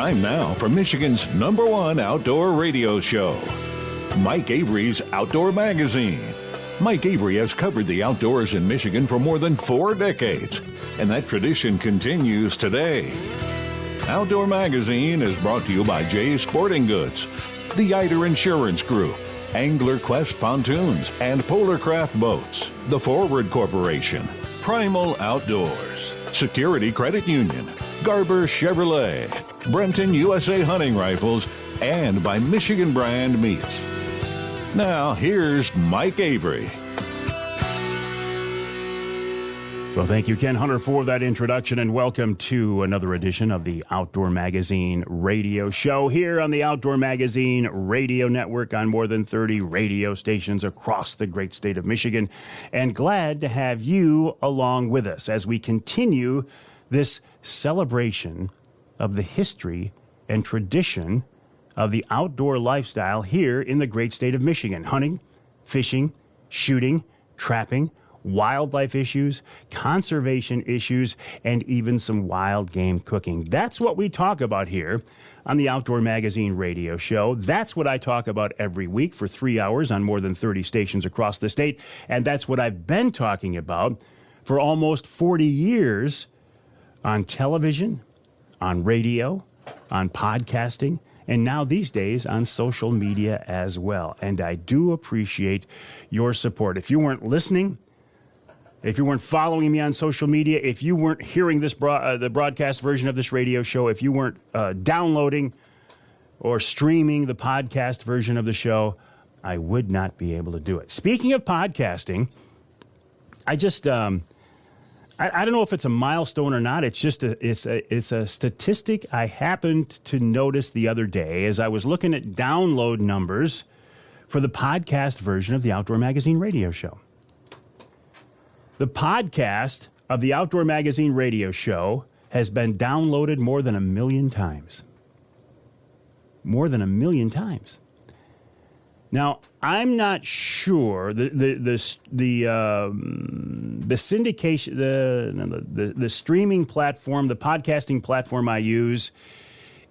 Time now for Michigan's #1 outdoor radio show, Mike Avery's Outdoor Magazine. Mike Avery has covered the outdoors in Michigan for more than 4 decades, and that tradition continues today. Outdoor Magazine is brought to you by Jay's Sporting Goods, the Eider Insurance Group, Angler Quest Pontoons and Polar Craft Boats, the Forward Corporation, Primal Outdoors, Security Credit Union, Garber Chevrolet, Brenton USA Hunting Rifles, and by Michigan Brand Meats. Now, here's Mike Avery. Well, thank you, Ken Hunter, for that introduction, and welcome to another edition of the Outdoor Magazine radio show here on the Outdoor Magazine radio network on more than 30 radio stations across the great state of Michigan. And glad to have you along with us as we continue this celebration of the history and tradition of the outdoor lifestyle here in the great state of Michigan. Hunting, fishing, shooting, trapping, wildlife issues, conservation issues, and even some wild game cooking. That's what we talk about here on the Outdoor Magazine radio show. That's what I talk about every week for 3 hours on more than 30 stations across the state. And that's what I've been talking about for almost 40 years on television, on radio, on podcasting, and now these days on social media as well. And I do appreciate your support. If you weren't listening, if you weren't following me on social media, if you weren't hearing this the broadcast version of this radio show, if you weren't downloading or streaming the podcast version of the show, I would not be able to do it. Speaking of podcasting, I just I don't know if it's a milestone or not. It's just it's a statistic I happened to notice the other day as I was looking at download numbers for the podcast version of the Outdoor Magazine radio show. The podcast of the Outdoor Magazine radio show has been downloaded more than 1 million times. More than 1 million times. Now, I'm not sure the syndication, the streaming platform, the podcasting platform I use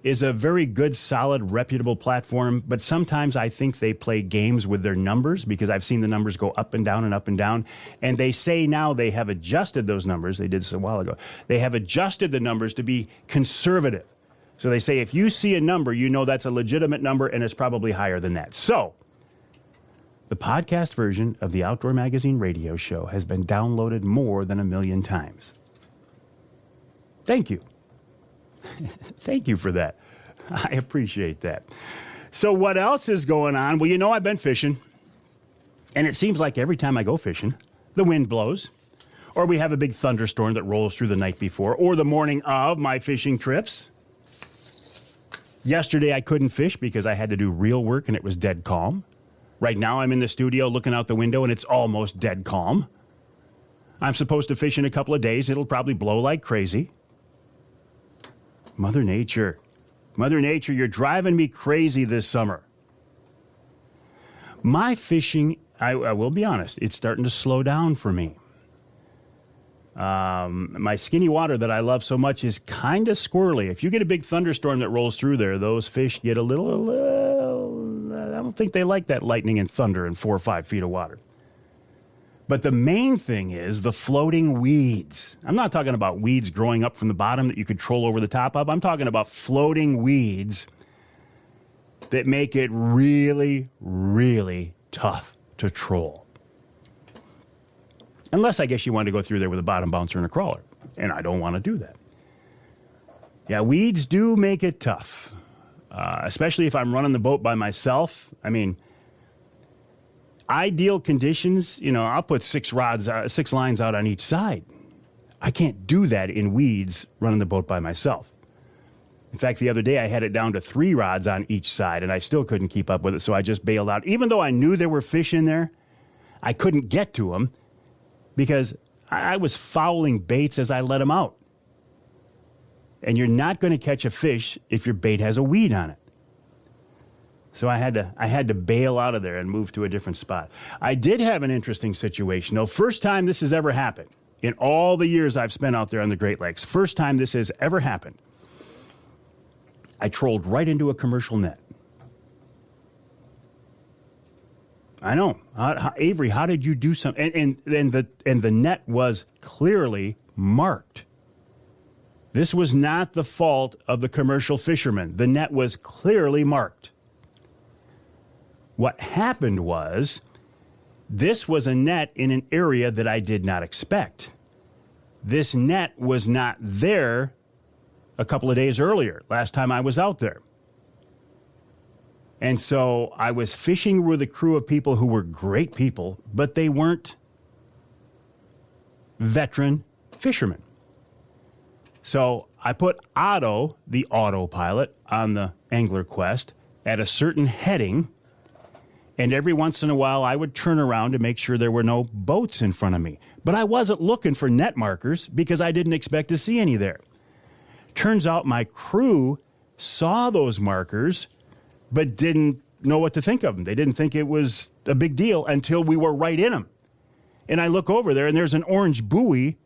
is a very good, solid, reputable platform. But sometimes I think they play games with their numbers because I've seen the numbers go up and down and up and down. And they say now they have adjusted those numbers. They did this a while ago. They have adjusted the numbers to be conservative. So they say if you see a number, you know that's a legitimate number and it's probably higher than that. So the podcast version of the Outdoor Magazine radio show has been downloaded more than 1 million times. Thank you. Thank you for that. I appreciate that. So what else is going on? Well, you know, I've been fishing, and it seems like every time I go fishing, the wind blows, or we have a big thunderstorm that rolls through the night before, or the morning of my fishing trips. Yesterday I couldn't fish because I had to do real work and it was dead calm. Right now I'm in the studio looking out the window and it's almost dead calm. I'm supposed to fish in a couple of days. It'll probably blow like crazy. Mother Nature, you're driving me crazy this summer. My fishing, I will be honest, it's starting to slow down for me. My skinny water that I love so much is kind of squirrely. If you get a big thunderstorm that rolls through there, those fish get a little, I don't think they like that lightning and thunder in 4 or 5 feet of water. But the main thing is the floating weeds. I'm not talking about weeds growing up from the bottom that you could troll over the top of. I'm talking about floating weeds that make it really, really tough to troll. Unless, I guess, you want to go through there with a bottom bouncer and a crawler. And I don't want to do that. Yeah, weeds do make it tough. Especially if I'm running the boat by myself. I mean, ideal conditions, you know, I'll put 6 lines out on each side. I can't do that in weeds running the boat by myself. In fact, the other day I had it down to 3 rods on each side, and I still couldn't keep up with it, so I just bailed out. Even though I knew there were fish in there, I couldn't get to them because I was fouling baits as I let them out. And you're not going to catch a fish if your bait has a weed on it. So I had to bail out of there and move to a different spot. I did have an interesting situation, though. First time this has ever happened in all the years I've spent out there on the Great Lakes. First time this has ever happened. I trolled right into a commercial net. I know. Avery, how did you do something? And the net was clearly marked. This was not the fault of the commercial fishermen. The net was clearly marked. What happened was, this was a net in an area that I did not expect. This net was not there a couple of days earlier, last time I was out there. And so I was fishing with a crew of people who were great people, but they weren't veteran fishermen. So I put Otto, the autopilot, on the Angler Quest at a certain heading, and every once in a while I would turn around to make sure there were no boats in front of me. But I wasn't looking for net markers because I didn't expect to see any there. Turns out my crew saw those markers but didn't know what to think of them. They didn't think it was a big deal until we were right in them. And I look over there, and there's an orange buoy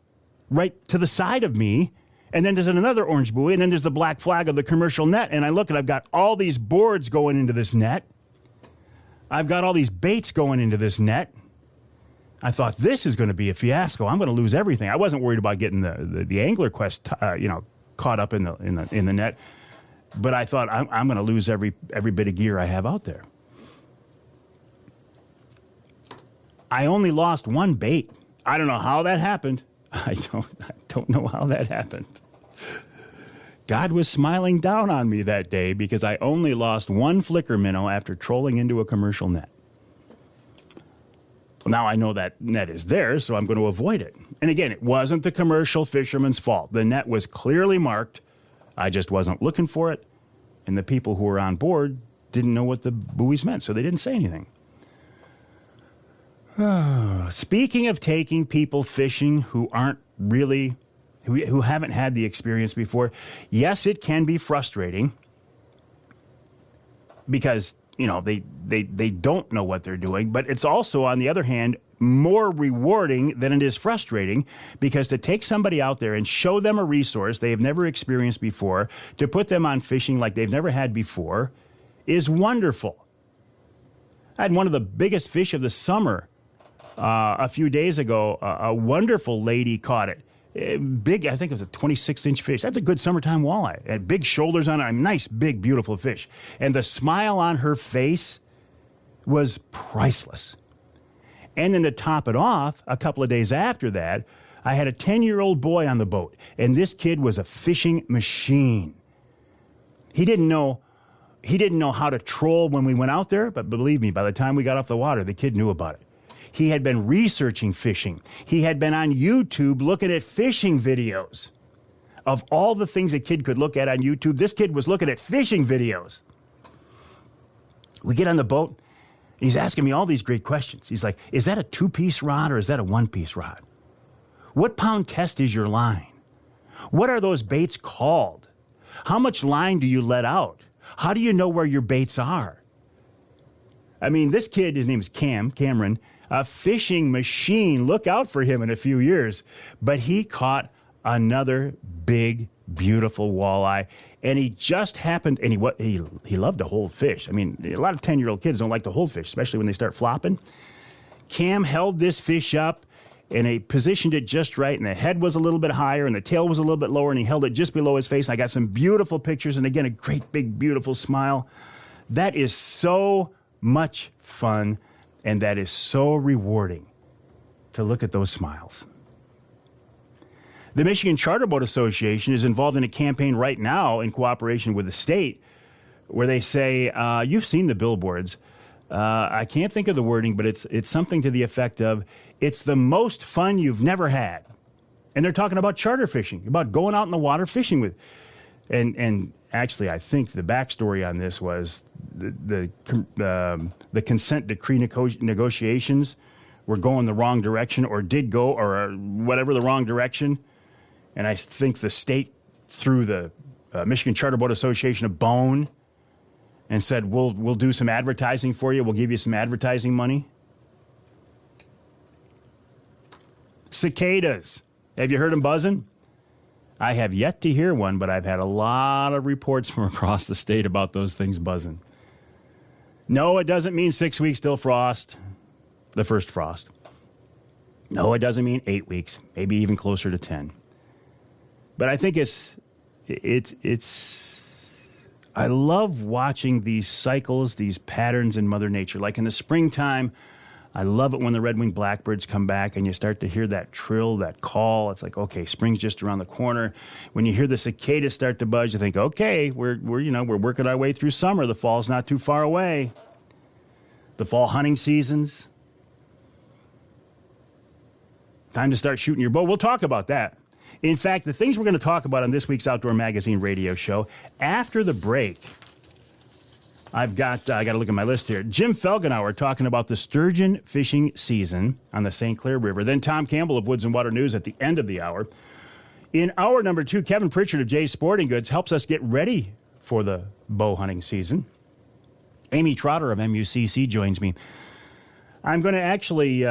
right to the side of me, and then there's another orange buoy, and then there's the black flag of the commercial net, and I look, and I've got all these boards going into this net. I've got all these baits going into this net. I thought, this is going to be a fiasco. I'm going to lose everything. I wasn't worried about getting the Angler Quest, caught up in the net. But I thought, I'm going to lose every bit of gear I have out there. I only lost one bait. I don't know how that happened. I don't know how that happened. God was smiling down on me that day because I only lost one flicker minnow after trolling into a commercial net. Well, now I know that net is there, so I'm going to avoid it. And again, it wasn't the commercial fisherman's fault. The net was clearly marked. I just wasn't looking for it, and the people who were on board didn't know what the buoys meant, so they didn't say anything. Speaking of taking people fishing who aren't really, who haven't had the experience before, yes, it can be frustrating because, they don't know what they're doing, but it's also, on the other hand, more rewarding than it is frustrating, because to take somebody out there and show them a resource they have never experienced before, to put them on fishing like they've never had before, is wonderful. I had one of the biggest fish of the summer a few days ago. A wonderful lady caught it. Big, I think it was a 26-inch fish. That's a good summertime walleye. It had big shoulders on it, a nice, big, beautiful fish. And the smile on her face was priceless. And then to top it off, a couple of days after that, I had a 10-year-old boy on the boat, and this kid was a fishing machine. He didn't know how to troll when we went out there, but believe me, by the time we got off the water, the kid knew about it. He had been researching fishing. He had been on YouTube looking at fishing videos. Of all the things a kid could look at on YouTube, this kid was looking at fishing videos. We get on the boat. He's asking me all these great questions. He's like, is that a 2-piece rod or is that a 1-piece rod? What pound test is your line? What are those baits called? How much line do you let out? How do you know where your baits are? I mean, this kid, his name is Cameron, a fishing machine. Look out for him in a few years. But he caught another big, beautiful walleye, and he just happened, and he loved to hold fish. I mean, a lot of 10-year-old kids don't like to hold fish, especially when they start flopping. Cam held this fish up, and he positioned it just right, and the head was a little bit higher, and the tail was a little bit lower, and he held it just below his face. I got some beautiful pictures, and again, a great, big, beautiful smile. That is so much fun, and that is so rewarding to look at those smiles. The Michigan Charter Boat Association is involved in a campaign right now in cooperation with the state where they say, you've seen the billboards. I can't think of the wording, but it's something to the effect of, it's the most fun you've never had. And they're talking about charter fishing, about going out in the water fishing with. And actually, I think the backstory on this was the consent decree negotiations were going the wrong direction, or did go, or whatever, the wrong direction. And I think the state threw the Michigan Charter Boat Association a bone and said, we'll do some advertising for you. We'll give you some advertising money. Cicadas. Have you heard them buzzing? I have yet to hear one, but I've had a lot of reports from across the state about those things buzzing. No, it doesn't mean 6 weeks till frost, the first frost. No, it doesn't mean 8 weeks, maybe even closer to 10. But I think it's I love watching these cycles, these patterns in Mother Nature. Like in the springtime, I love it when the red-winged blackbirds come back and you start to hear that trill, that call. It's like, okay, spring's just around the corner. When you hear the cicadas start to buzz, you think, okay, we're working our way through summer. The fall's not too far away. The fall hunting seasons. Time to start shooting your bow. We'll talk about that. In fact, the things we're going to talk about on this week's Outdoor Magazine radio show, after the break, I got to look at my list here. Jim Felgenauer talking about the sturgeon fishing season on the St. Clair River. Then Tom Campbell of Woods-n-Waternews at the end of the hour. In hour number 2, Kevin Pritchard of Jay's Sporting Goods helps us get ready for the bow hunting season. Amy Trotter of MUCC joins me. I'm going to actually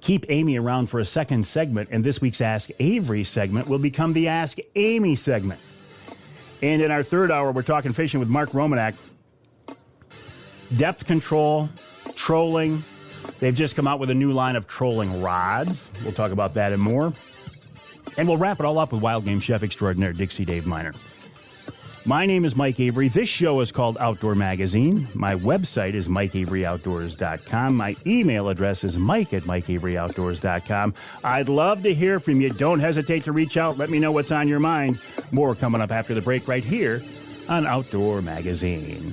keep Amy around for a second segment, and this week's Ask Avery segment will become the Ask Amy segment. And in our third hour, we're talking fishing with Mark Romanack. Depth control, trolling. They've just come out with a new line of trolling rods. We'll talk about that and more. And we'll wrap it all up with wild game chef extraordinaire Dixie Dave Minar. My name is Mike Avery. This show is called Outdoor Magazine. My website is MikeAveryOutdoors.com. My email address is Mike@MikeAveryOutdoors.com. I'd love to hear from you. Don't hesitate to reach out. Let me know what's on your mind. More coming up after the break right here on Outdoor Magazine.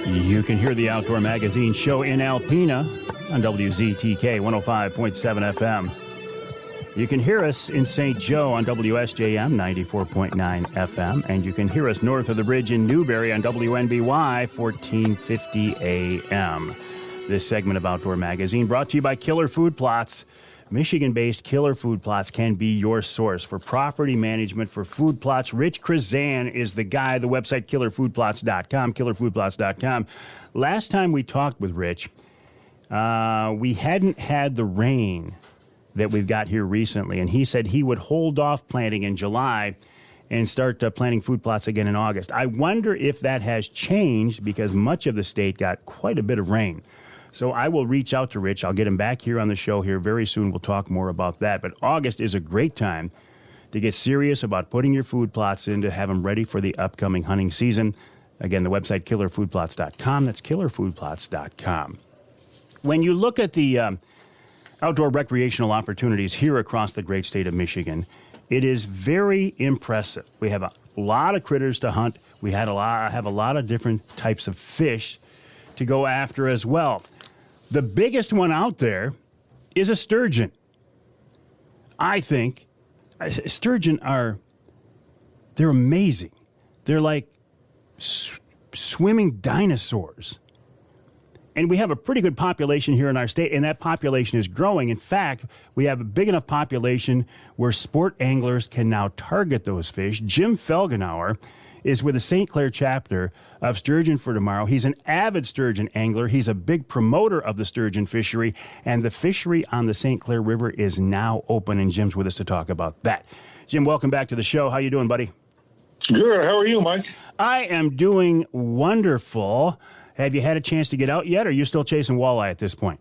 You can hear the Outdoor Magazine show in Alpena on WZTK 105.7 FM. You can hear us in St. Joe on WSJM 94.9 FM. And you can hear us north of the bridge in Newberry on WNBY 1450 AM. This segment of Outdoor Magazine brought to you by Killer Food Plots. Michigan-based Killer Food Plots can be your source for property management for food plots. Rich Krazan is the guy. The website, killerfoodplots.com, killerfoodplots.com. Last time we talked with Rich, we hadn't had the rain that we've got here recently, and he said he would hold off planting in July and start planting food plots again in August. I wonder if that has changed because much of the state got quite a bit of rain. So I will reach out to Rich. I'll get him back here on the show here very soon. We'll talk more about that. But August is a great time to get serious about putting your food plots in to have them ready for the upcoming hunting season. Again, the website, killerfoodplots.com. That's killerfoodplots.com. When you look at the outdoor recreational opportunities here across the great state of Michigan, it is very impressive. We have a lot of critters to hunt. We have a lot of different types of fish to go after as well. The biggest one out there is a sturgeon. I think sturgeon they're amazing. They're like swimming dinosaurs. And we have a pretty good population here in our state, and that population is growing. In fact, we have a big enough population where sport anglers can now target those fish. Jim Felgenauer is with the St. Clair chapter of Sturgeon for Tomorrow. He's an avid sturgeon angler. He's a big promoter of the sturgeon fishery, and the fishery on the St. Clair River is now open, and Jim's with us to talk about that. Jim, welcome back to the show. How you doing, buddy? Good. How are you, Mike? I am doing wonderful. Have you had a chance to get out yet, or are you still chasing walleye at this point?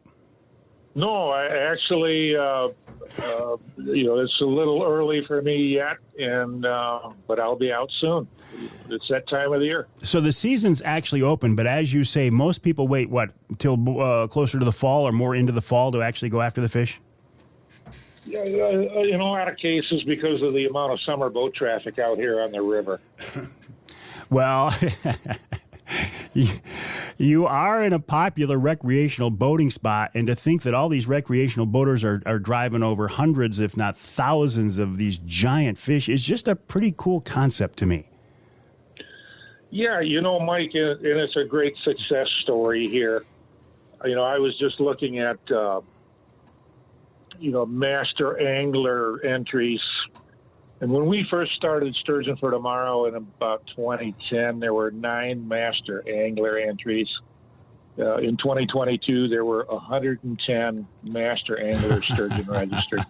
No, I actually, it's a little early for me yet, but I'll be out soon. It's that time of the year. So the season's actually open, but as you say, most people wait, till closer to the fall or more into the fall to actually go after the fish? Yeah, in a lot of cases because of the amount of summer boat traffic out here on the river. Well, you are in a popular recreational boating spot, and to think that all these recreational boaters are driving over hundreds, if not thousands, of these giant fish is just a pretty cool concept to me. Yeah, Mike, and it's a great success story here. I was just looking at master angler entries. And when we first started Sturgeon for Tomorrow in about 2010, there were 9 master angler entries. In 2022, there were 110 master angler sturgeon registered.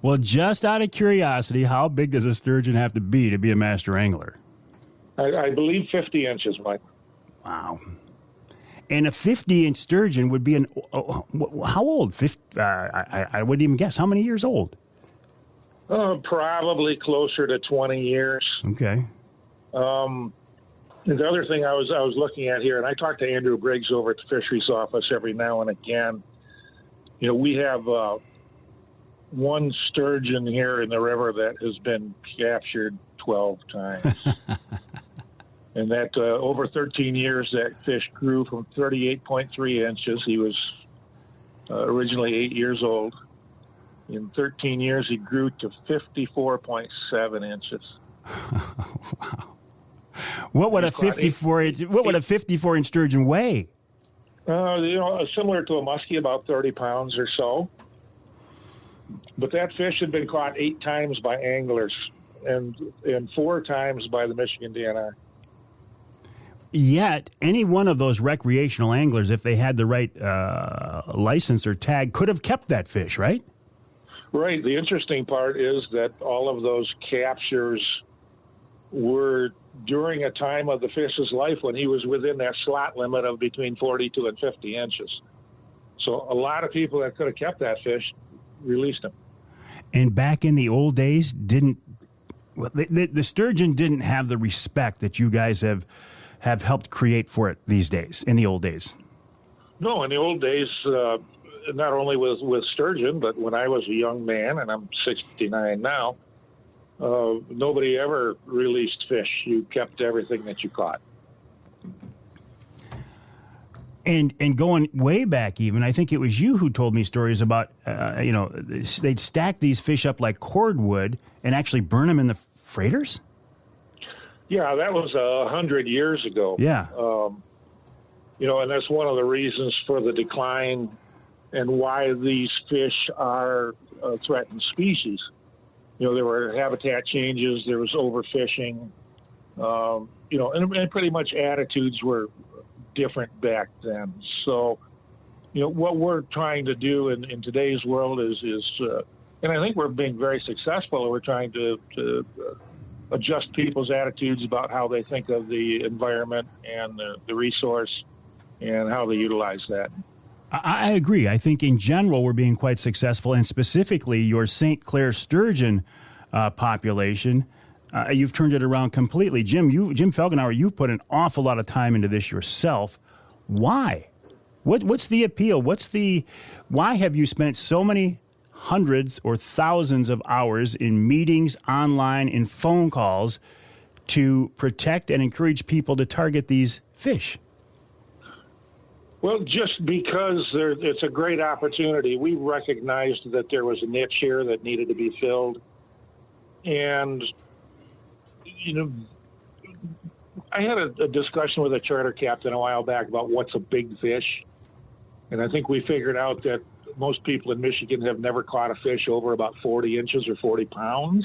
Well, just out of curiosity, how big does a sturgeon have to be a master angler? I believe 50 inches, Mike. Wow. And a 50-inch sturgeon would be how old? I wouldn't even guess. How many years old? Probably closer to 20 years. Okay. The other thing I was looking at here, and I talk to Andrew Briggs over at the fisheries office every now and again. We have one sturgeon here in the river that has been captured 12 times. And that over 13 years, that fish grew from 38.3 inches. He was originally 8 years old. In 13 years, he grew to 54.7 inches. Wow. What would a 54-inch sturgeon weigh? Similar to a muskie, about 30 pounds or so. But that fish had been caught 8 times by anglers and 4 times by the Michigan DNR. Yet, any one of those recreational anglers, if they had the right license or tag, could have kept that fish, right? Right. The interesting part is that all of those captures were during a time of the fish's life when he was within that slot limit of between 42 and 50 inches. So a lot of people that could have kept that fish released him. And back in the old days, the sturgeon didn't have the respect that you guys have helped create for it these days, in the old days. No, in the old days, not only with sturgeon, but when I was a young man, and I'm 69 now, nobody ever released fish. You kept everything that you caught. And going way back even, I think it was you who told me stories about, they'd stack these fish up like cordwood and actually burn them in the freighters? Yeah, that was 100 years ago. Yeah. And that's one of the reasons for the decline and why these fish are threatened species. There were habitat changes, there was overfishing, and pretty much attitudes were different back then. So, what we're trying to do in today's world is and I think we're being very successful. We're trying to adjust people's attitudes about how they think of the environment and the resource and how they utilize that. I agree. I think in general we're being quite successful, and specifically your St. Clair sturgeon population, you've turned it around completely. Jim Felgenauer, you've put an awful lot of time into this yourself. Why? What's the appeal? Why have you spent so many hundreds or thousands of hours in meetings, online, in phone calls to protect and encourage people to target these fish? Well, just because it's a great opportunity. We recognized that there was a niche here that needed to be filled. And, I had a discussion with a charter captain a while back about what's a big fish. And I think we figured out that most people in Michigan have never caught a fish over about 40 inches or 40 pounds.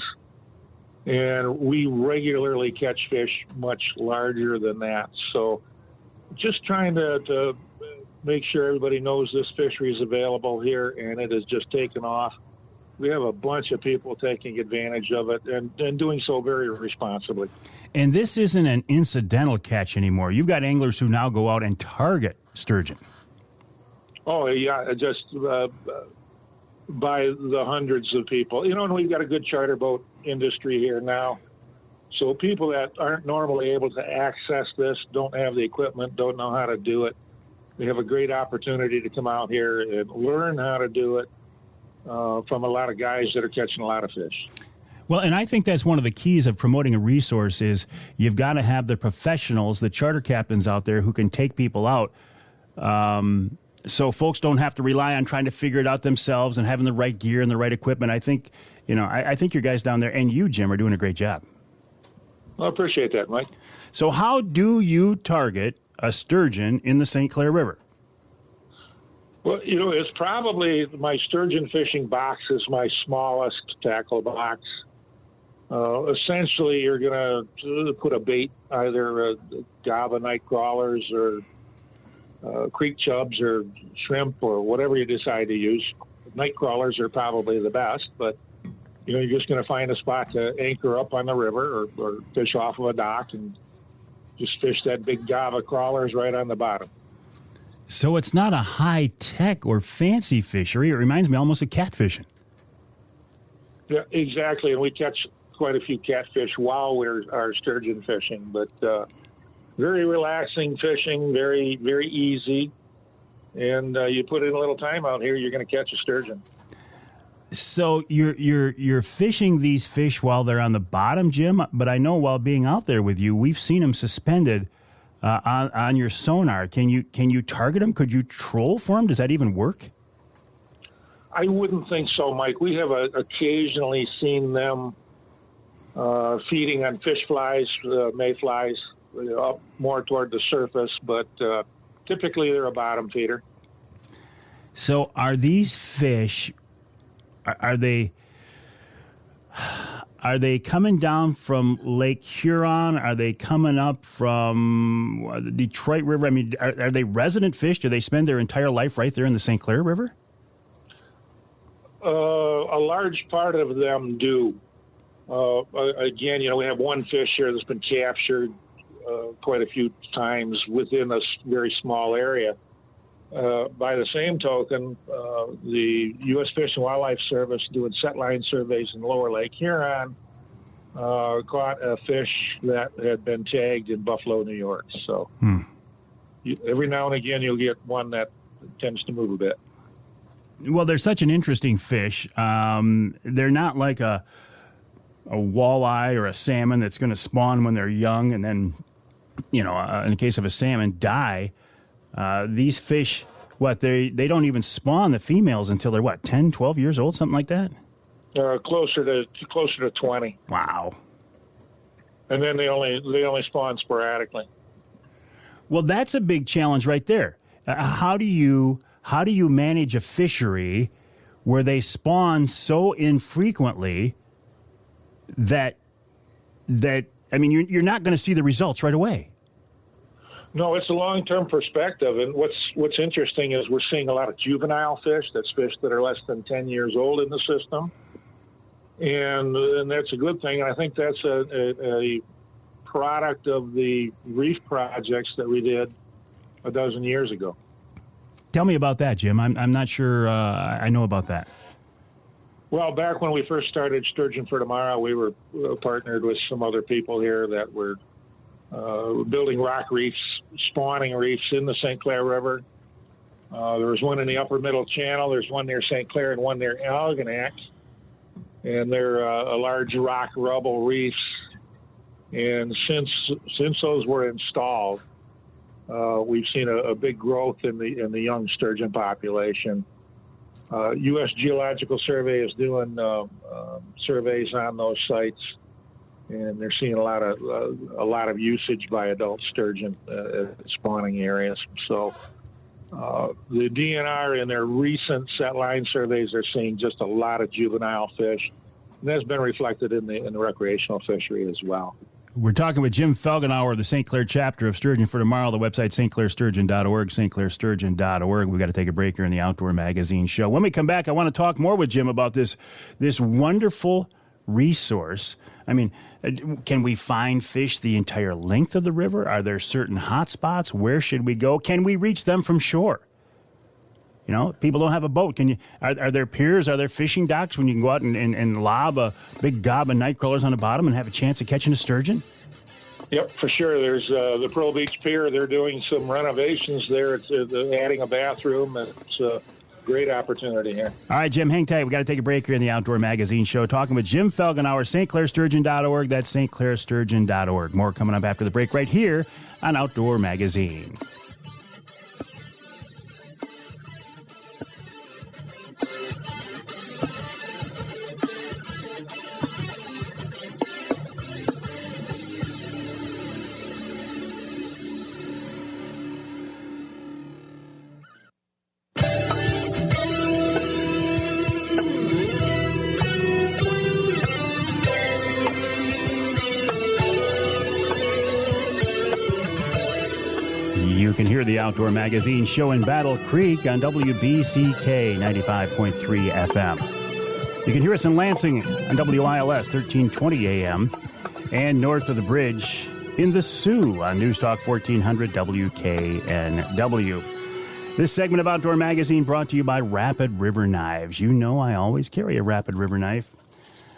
And we regularly catch fish much larger than that. So just trying to make sure everybody knows this fishery is available here, and it has just taken off. We have a bunch of people taking advantage of it and doing so very responsibly. And this isn't an incidental catch anymore. You've got anglers who now go out and target sturgeon. Oh, yeah, just by the hundreds of people. And we've got a good charter boat industry here now. So people that aren't normally able to access this, don't have the equipment, don't know how to do it, they have a great opportunity to come out here and learn how to do it from a lot of guys that are catching a lot of fish. Well, and I think that's one of the keys of promoting a resource is you've got to have the professionals, the charter captains out there who can take people out so folks don't have to rely on trying to figure it out themselves and having the right gear and the right equipment. I think, I think your guys down there and you, Jim, are doing a great job. Well, I appreciate that, Mike. So how do you target a sturgeon in the St. Clair River? Well, it's probably my sturgeon fishing box is my smallest tackle box. Essentially, you're going to put a bait, either gaba night crawlers or creek chubs or shrimp or whatever you decide to use. Night crawlers are probably the best, but you're just going to find a spot to anchor up on the river or fish off of a dock and just fish that big gaba crawlers right on the bottom. So it's not a high-tech or fancy fishery. It reminds me almost of catfishing. Yeah, exactly. And we catch quite a few catfish while we're sturgeon fishing, but very relaxing fishing, very, very easy. And you put in a little time out here, you're going to catch a sturgeon. So you're fishing these fish while they're on the bottom, Jim. But I know while being out there with you, we've seen them suspended on your sonar. Can you target them? Could you troll for them? Does that even work? I wouldn't think so, Mike. We have occasionally seen them feeding on fish flies, mayflies, up more toward the surface, but typically they're a bottom feeder. So are these fish, are they coming down from Lake Huron? Are they coming up from the Detroit River? I mean, are they resident fish? Do they spend their entire life right there in the St. Clair River? A large part of them do. Again, we have one fish here that's been captured quite a few times within a very small area. By the same token, the U.S. Fish and Wildlife Service doing set line surveys in Lower Lake Huron caught a fish that had been tagged in Buffalo, New York. So every now and again you'll get one that tends to move a bit. Well, they're such an interesting fish. They're not like a walleye or a salmon that's going to spawn when they're young and then, in the case of a salmon, die. These fish, they don't even spawn the females until they're 10, 12 years old, something like that? Closer to 20. Wow. And then they only spawn sporadically. Well, that's a big challenge right there. How do you manage a fishery where they spawn so infrequently that you're not going to see the results right away? No, it's a long-term perspective, and what's interesting is we're seeing a lot of juvenile fish. That's fish that are less than 10 years old in the system, and that's a good thing. And I think that's a product of the reef projects that we did a dozen years ago. Tell me about that, Jim. I'm not sure I know about that. Well, back when we first started Sturgeon for Tomorrow, we were partnered with some other people here that were building rock reefs, spawning reefs in the St. Clair River. There was one in the upper middle channel. There's one near St. Clair and one near Algonac. And they're a large rock rubble reefs. And since those were installed, we've seen a big growth in the young sturgeon population. U.S. Geological Survey is doing surveys on those sites, and they're seeing a lot of usage by adult sturgeon at spawning areas. So the DNR in their recent set line surveys are seeing just a lot of juvenile fish, and that's been reflected in the recreational fishery as well. We're talking with Jim Felgenauer of the St. Clair chapter of Sturgeon for Tomorrow. The website, stclairsturgeon.org, stclairsturgeon.org. We've got to take a break here in the Outdoor Magazine show. When we come back, I want to talk more with Jim about this wonderful resource. I mean, can we find fish the entire length of the river? Are there certain hot spots? Where should we go? Can we reach them from shore? People don't have a boat. Are there piers? Are there fishing docks when you can go out and lob a big gob of night crawlers on the bottom and have a chance of catching a sturgeon? Yep, for sure. There's the Pearl Beach Pier. They're doing some renovations there. It's adding a bathroom. It's a great opportunity here. All right, Jim, hang tight. We got to take a break here in the Outdoor Magazine show. Talking with Jim Felgenauer, stclairsturgeon.org. That's stclairsturgeon.org. More coming up after the break right here on Outdoor Magazine. Outdoor Magazine show in Battle Creek on WBCK 95.3 FM. You can hear us in Lansing on WILS 1320 AM and north of the bridge in the Sioux on News Talk 1400 WKNW. This segment of Outdoor Magazine brought to you by Rapid River Knives. You know I always carry a Rapid River knife.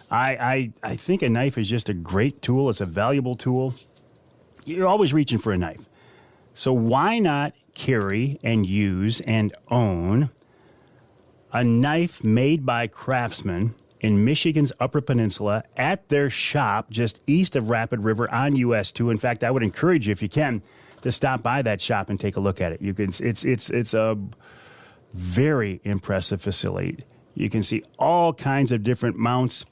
I think a knife is just a great tool. It's a valuable tool. You're always reaching for a knife. So why not carry and use and own a knife made by craftsmen in Michigan's Upper Peninsula at their shop just east of Rapid River on US 2. In fact, I would encourage you, if you can, to stop by that shop and take a look at it. You can. It's a very impressive facility. You can see all kinds of different mounts.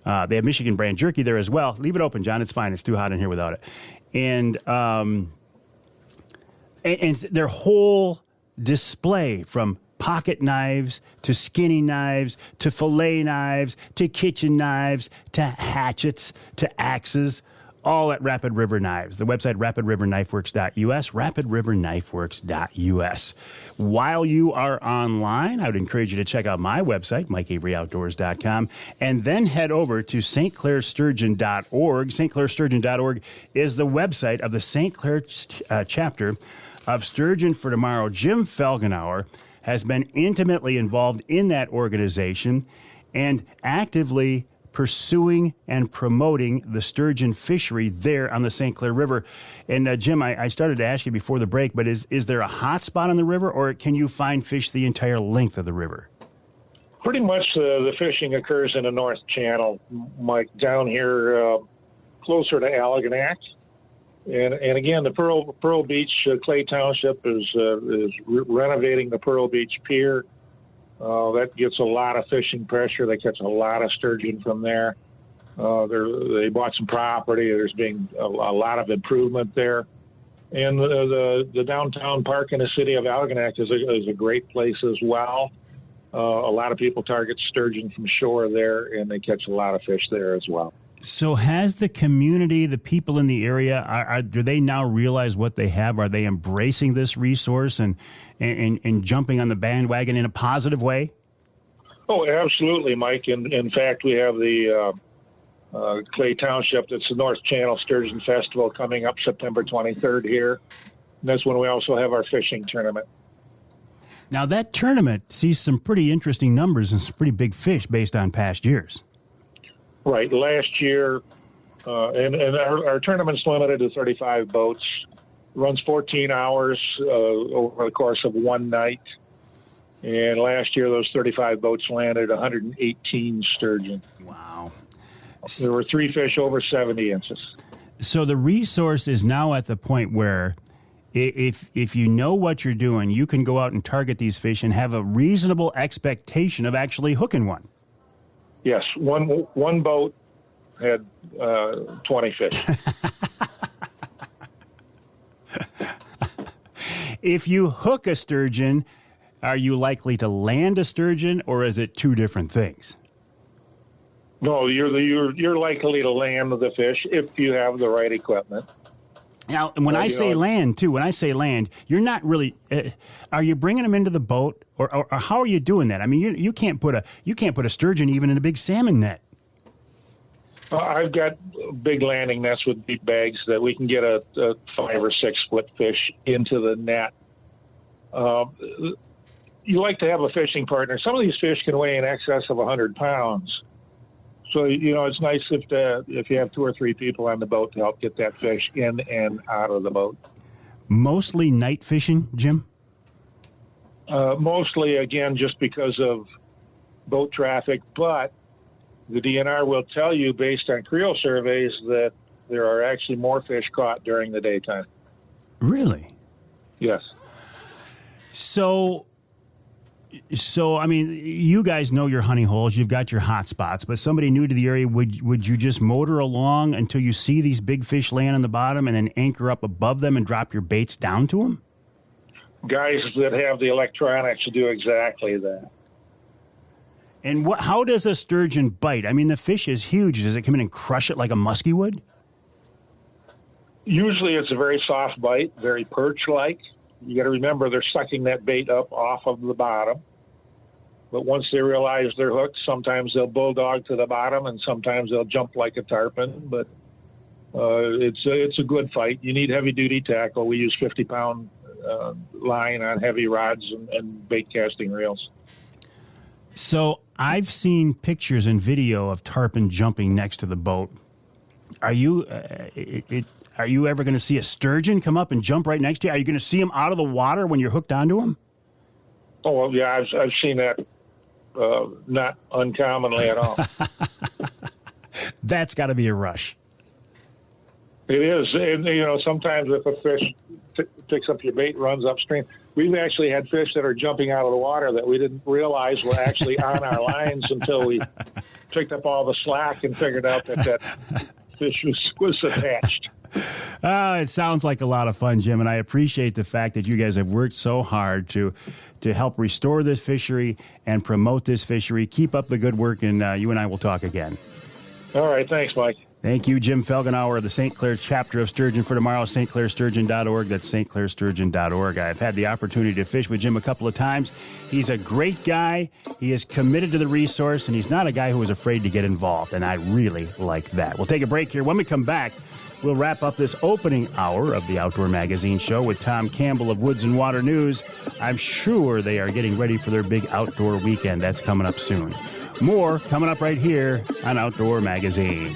They have Michigan brand jerky there as well. Leave it open, John. It's fine. It's too hot in here without it. And their whole display, from pocket knives to skinny knives to fillet knives to kitchen knives to hatchets to axes, all at Rapid River Knives. The website, rapidriverknifeworks.us, rapidriverknifeworks.us. While you are online, I would encourage you to check out my website, MikeAveryOutdoors.com, and then head over to stclairsturgeon.org. stclairsturgeon.org is the website of the St. Clair chapter of Sturgeon for Tomorrow. Jim Felgenauer has been intimately involved in that organization and actively pursuing and promoting the sturgeon fishery there on the St. Clair River. And Jim, I started to ask you before the break, but is there a hot spot on the river, or can you find fish the entire length of the river? Pretty much the fishing occurs in the North Channel, Mike, down here closer to Algonac. And again, the Pearl Beach, Clay Township is renovating the Pearl Beach Pier. That gets a lot of fishing pressure. They catch a lot of sturgeon from there. They bought some property. There's been a lot of improvement there. And the downtown park in the city of Algonac is a great place as well. A lot of people target sturgeon from shore there, and they catch a lot of fish there as well. So has the community, the people in the area, do they now realize what they have? Are they embracing this resource and jumping on the bandwagon in a positive way? Oh, absolutely, Mike. In fact, we have the Clay Township, that's the North Channel Sturgeon Festival, coming up September 23rd here. And that's when we also have our fishing tournament. Now, that tournament sees some pretty interesting numbers and some pretty big fish based on past years. Right. Last year, and our tournament's limited to 35 boats. Runs 14 hours over the course of one night. And last year, those 35 boats landed 118 sturgeon. Wow. There were 3 fish over 70 inches. So the resource is now at the point where if you know what you're doing, you can go out and target these fish and have a reasonable expectation of actually hooking one. Yes, one boat had 20 fish. If you hook a sturgeon, are you likely to land a sturgeon, or is it two different things? No, you're likely to land the fish if you have the right equipment. Now, when I say land, you're not really. Are you bringing them into the boat, or how are you doing that? I mean, you can't put a sturgeon even in a big salmon net. I've got big landing nets with deep bags that we can get a 5 or 6 foot fish into the net. You like to have a fishing partner. Some of these fish can weigh in excess of 100 pounds. So, it's nice if you have 2 or 3 people on the boat to help get that fish in and out of the boat. Mostly night fishing, Jim? Mostly, again, just because of boat traffic. But the DNR will tell you, based on creel surveys, that there are actually more fish caught during the daytime. Really? Yes. So, I mean, you guys know your honey holes. You've got your hot spots. But somebody new to the area, would you just motor along until you see these big fish laying on the bottom and then anchor up above them and drop your baits down to them? Guys that have the electronics do exactly that. And how does a sturgeon bite? I mean, the fish is huge. Does it come in and crush it like a muskie would? Usually it's a very soft bite, very perch-like. you got to remember they're sucking that bait up off of the bottom. But once they realize they're hooked, sometimes they'll bulldog to the bottom, and sometimes they'll jump like a tarpon. But it's a good fight. You need heavy-duty tackle. We use 50-pound line on heavy rods and bait casting reels. So I've seen pictures and video of tarpon jumping next to the boat. Are you ever going to see a sturgeon come up and jump right next to you? Are you going to see them out of the water when you're hooked onto them? Oh, well, yeah, I've seen that not uncommonly at all. That's got to be a rush. It is. And, sometimes if a fish picks up your bait, runs upstream. We've actually had fish that are jumping out of the water that we didn't realize were actually on our lines until we picked up all the slack and figured out that fish was attached. It sounds like a lot of fun, Jim, and I appreciate the fact that you guys have worked so hard to help restore this fishery and promote this fishery. Keep up the good work, and you and I will talk again. All right. Thanks, Mike. Thank you, Jim Felgenauer of the St. Clair chapter of Sturgeon for Tomorrow, stclairsturgeon.org. That's stclairsturgeon.org. I've had the opportunity to fish with Jim a couple of times. He's a great guy. He is committed to the resource, and he's not a guy who is afraid to get involved, and I really like that. We'll take a break here. When we come back, we'll wrap up this opening hour of the Outdoor Magazine show with Tom Campbell of Woods-n-Waternews. I'm sure they are getting ready for their big outdoor weekend. That's coming up soon. More coming up right here on Outdoor Magazine.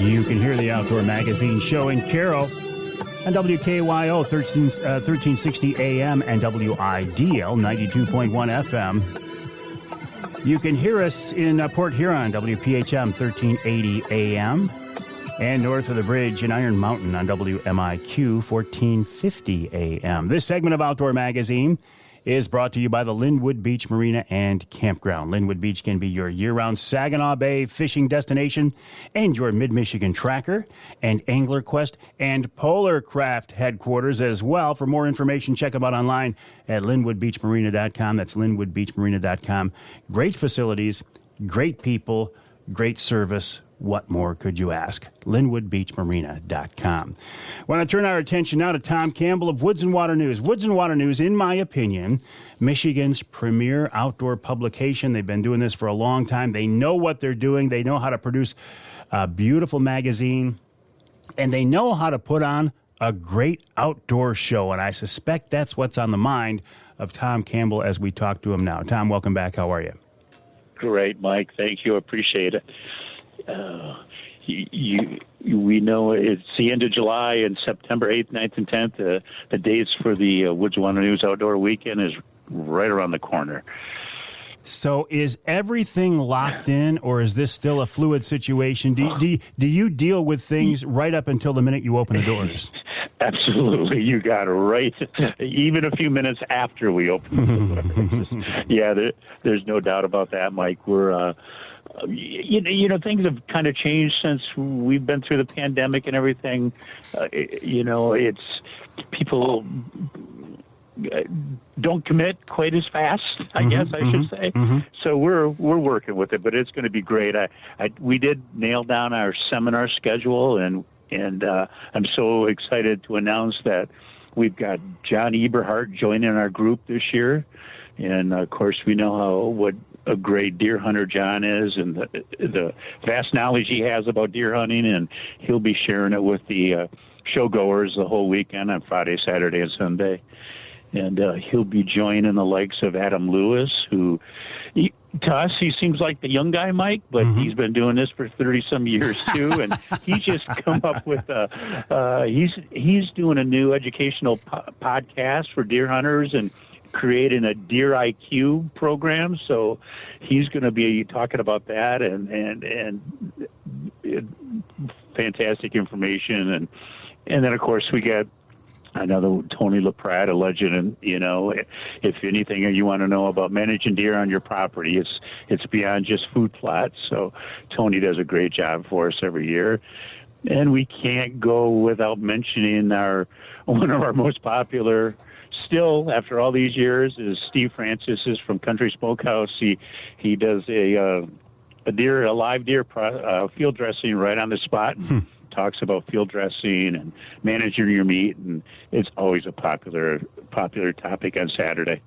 You can hear the Outdoor Magazine show in Carroll on WKYO 1360 AM and WIDL 92.1 FM. You can hear us in Port Huron, WPHM 1380 AM, and north of the bridge in Iron Mountain on WMIQ 1450 AM. This segment of Outdoor Magazine is brought to you by the Linwood Beach Marina and Campground. Linwood Beach can be your year-round Saginaw Bay fishing destination and your Mid-Michigan Tracker and Angler Quest and Polar Craft headquarters as well. For more information, check them out online at linwoodbeachmarina.com. That's linwoodbeachmarina.com. Great facilities, great people, great service. What more could you ask? LinwoodBeachMarina.com. Want to turn our attention now to Tom Campbell of Woods-n-Waternews. Woods-n-Waternews, in my opinion, Michigan's premier outdoor publication. They've been doing this for a long time. They know what they're doing. They know how to produce a beautiful magazine, and they know how to put on a great outdoor show. And I suspect that's what's on the mind of Tom Campbell as we talk to him now. Tom, welcome back. How are you? Great, Mike. Thank you. Appreciate it. We know it's the end of July, and September 8th, 9th, and 10th, the dates for the Woods-n-Waternews Outdoor Weekend is right around the corner. So is everything locked in, or is this still a fluid situation? Do you deal with things right up until the minute you open the doors? Absolutely. You got it right. Even a few minutes after we open the doors. Yeah, there's no doubt about that, Mike. We're... things have kind of changed since we've been through the pandemic and everything. It's people don't commit quite as fast, I guess I should say. Mm-hmm. So we're working with it, but it's going to be great. We did nail down our seminar schedule, and I'm so excited to announce that we've got John Eberhardt joining our group this year. And of course, we know what a great deer hunter John is, and the vast knowledge he has about deer hunting, and he'll be sharing it with the showgoers the whole weekend on Friday, Saturday, and Sunday. And he'll be joining the likes of Adam Lewis, who, to us, he seems like the young guy, Mike, but he's been doing this for 30-some years, too. And he's just come up with he's doing a new educational podcast for deer hunters and creating a Deer IQ program. So he's going to be talking about that and fantastic information. And then, of course, we got Another Tony LaPrade, a legend, and if anything you want to know about managing deer on your property, it's beyond just food plots. So Tony does a great job for us every year, and we can't go without mentioning one of our most popular. Still, after all these years, is Steve Francis is from Country Smokehouse. He does a live deer field dressing right on the spot. Talks about field dressing and managing your meat, and it's always a popular topic on Saturday.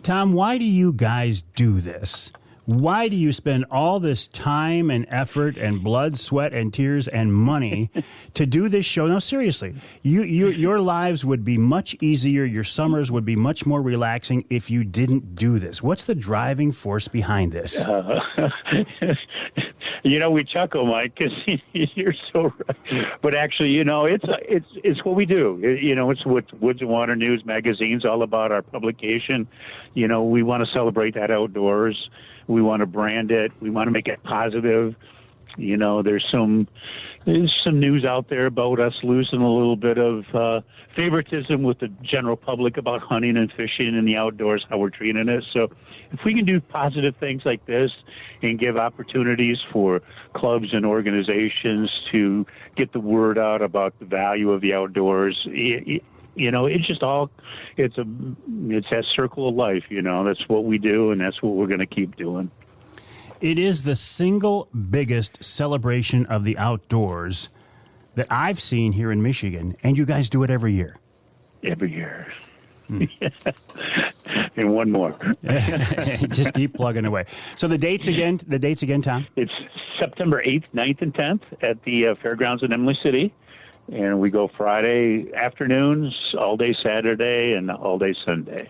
Tom, why do you guys do this? Why do you spend all this time and effort and blood, sweat, and tears and money to do this show? No, seriously, your lives would be much easier. Your summers would be much more relaxing if you didn't do this. What's the driving force behind this? We chuckle, Mike, because you're so right. But actually, it's what we do. It's what Woods-n-Waternews magazine's all about. Our publication. We want to celebrate that outdoors. We want to brand it. We want to make it positive. There's some news out there about us losing a little bit of favoritism with the general public about hunting and fishing in the outdoors, how we're treating it. So if we can do positive things like this and give opportunities for clubs and organizations to get the word out about the value of the outdoors, it's just it's that circle of life, that's what we do, and that's what we're going to keep doing. It is the single biggest celebration of the outdoors that I've seen here in Michigan, and you guys do it every year. Every year. And one more. Just keep plugging away. So the dates again, Tom? It's September 8th, 9th, and 10th at the Fairgrounds in Emily City. And we go Friday afternoons, all day Saturday, and all day Sunday.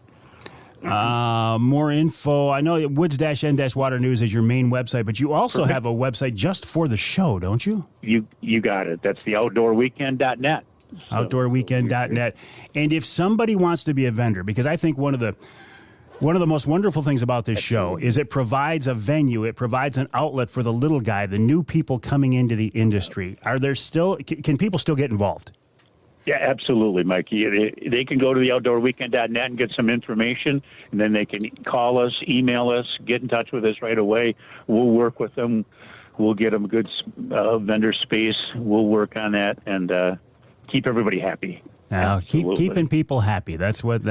More info. I know Woods-n-Waternews is your main website, but you also have a website just for the show, don't you? You got it. That's the outdoorweekend.net. Outdoorweekend.net. And if somebody wants to be a vendor, because I think one of the most wonderful things about this show is it provides a venue, it provides an outlet for the little guy, the new people coming into the industry. Can people still get involved? Yeah, absolutely, Mike. They can go to the outdoorweekend.net and get some information, and then they can call us, email us, get in touch with us right away. We'll work with them. We'll get them a good vendor space. We'll work on that and keep everybody happy. Now, keeping people happy. That's what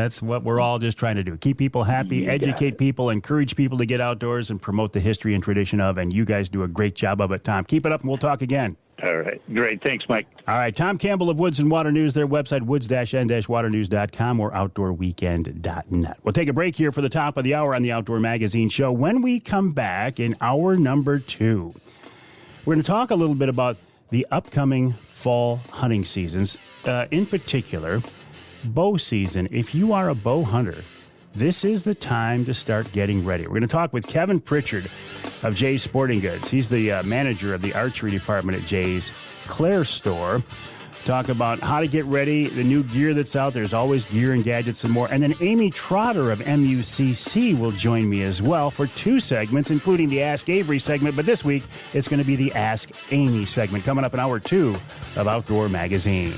we're all just trying to do. Keep people happy, educate people, encourage people to get outdoors, and promote the history and tradition of. And you guys do a great job of it, Tom. Keep it up, and we'll talk again. All right. Great. Thanks, Mike. All right. Tom Campbell of Woods-n-Waternews, their website, woods-n-waternews.com or outdoorweekend.net. We'll take a break here for the top of the hour on the Outdoor Magazine Show. When we come back in hour number 2, we're going to talk a little bit about the upcoming fall hunting seasons, in particular, bow season. If you are a bow hunter, this is the time to start getting ready. We're going to talk with Kevin Pritchard of Jay's Sporting Goods. He's the manager of the archery department at Jay's Clair store. Talk about how to get ready, the new gear that's out. There's always gear and gadgets and more. And then Amy Trotter of MUCC will join me as well for 2 segments, including the Ask Avery segment. But this week, it's going to be the Ask Amy segment, coming up in hour 2 of Outdoor Magazine.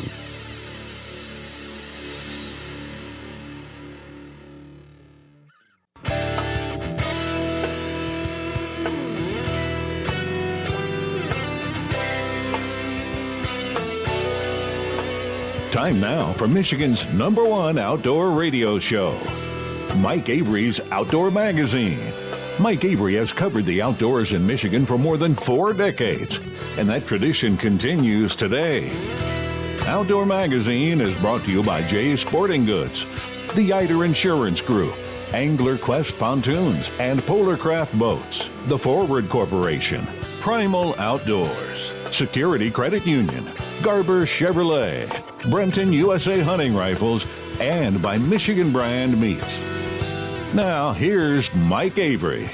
Time now for Michigan's #1 outdoor radio show, Mike Avery's Outdoor Magazine. Mike Avery has covered the outdoors in Michigan for more than 4 decades, and that tradition continues today. Outdoor Magazine is brought to you by Jay's Sporting Goods, the Eider Insurance Group, Angler Quest Pontoons and Polar Craft Boats, the Forward Corporation, Primal Outdoors, Security Credit Union, Garber Chevrolet, Brenton USA Hunting Rifles, and by Michigan Brand Meats. Now, here's Mike Avery.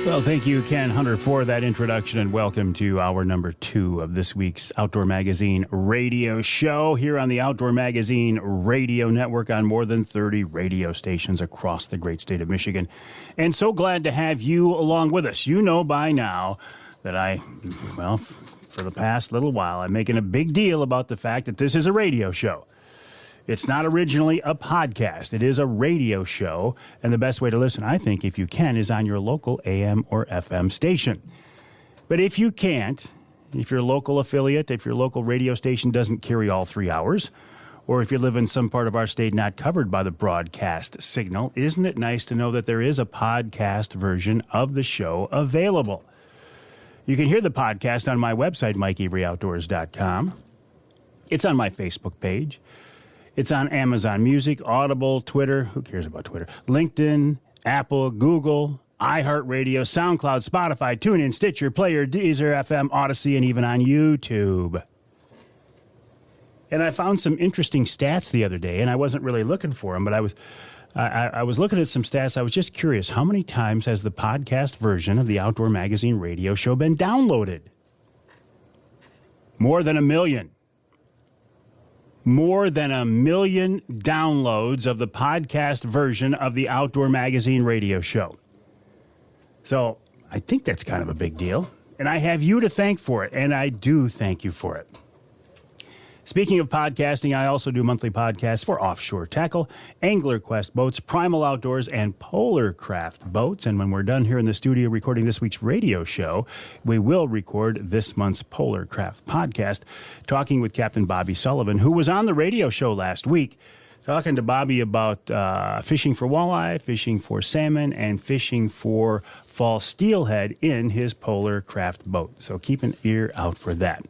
Well, thank you, Ken Hunter, for that introduction, and welcome to hour number 2 of this week's Outdoor Magazine radio show here on the Outdoor Magazine radio network on more than 30 radio stations across the great state of Michigan. And so glad to have you along with us. You know by now that for the past little while, I'm making a big deal about the fact that this is a radio show. It's not originally a podcast. It is a radio show, and the best way to listen, I think, if you can, is on your local AM or FM station. But if you can't, if your local affiliate, if your local radio station doesn't carry all 3 hours, or if you live in some part of our state not covered by the broadcast signal, isn't it nice to know that there is a podcast version of the show available? You can hear the podcast on my website, MikeAveryOutdoors.com. It's on my Facebook page. It's on Amazon Music, Audible, Twitter. Who cares about Twitter? LinkedIn, Apple, Google, iHeartRadio, SoundCloud, Spotify, TuneIn, Stitcher, Player, Deezer, FM, Odyssey, and even on YouTube. And I found some interesting stats the other day, and I wasn't really looking for them, but I was looking at some stats. I was just curious, how many times has the podcast version of the Outdoor Magazine radio show been downloaded? More than 1 million. More than 1 million downloads of the podcast version of the Outdoor Magazine radio show. So I think that's kind of a big deal. And I have you to thank for it, and I do thank you for it. Speaking of podcasting, I also do monthly podcasts for Offshore Tackle, Angler Quest Boats, Primal Outdoors, and Polar Craft Boats. And when we're done here in the studio recording this week's radio show, we will record this month's Polar Craft podcast, talking with Captain Bobby Sullivan, who was on the radio show last week, talking to Bobby about fishing for walleye, fishing for salmon, and fishing for fall steelhead in his Polar Craft boat. So keep an ear out for that.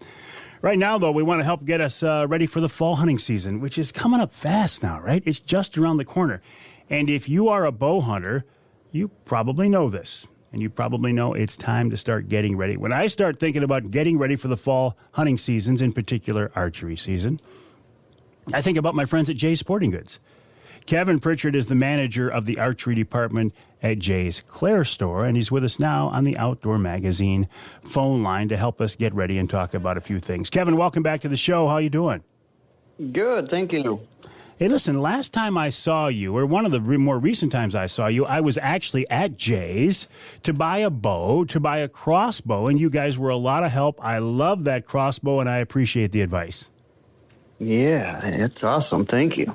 Right now, though, we want to help get us ready for the fall hunting season, which is coming up fast now, right? It's just around the corner. And if you are a bow hunter, you probably know this. And you probably know it's time to start getting ready. When I start thinking about getting ready for the fall hunting seasons, in particular archery season, I think about my friends at Jay's Sporting Goods. Kevin Pritchard is the manager of the archery department at Jay's Clair store, and he's with us now on the Outdoor Magazine phone line to help us get ready and talk about a few things. Kevin, welcome back to the show. How you doing? Good, thank you. Hey, listen, last time I saw you, or one of the more recent times I saw you, I was actually at Jay's to buy a bow, to buy a crossbow, and you guys were a lot of help. I love that crossbow, and I appreciate the advice. Yeah, it's awesome. Thank you.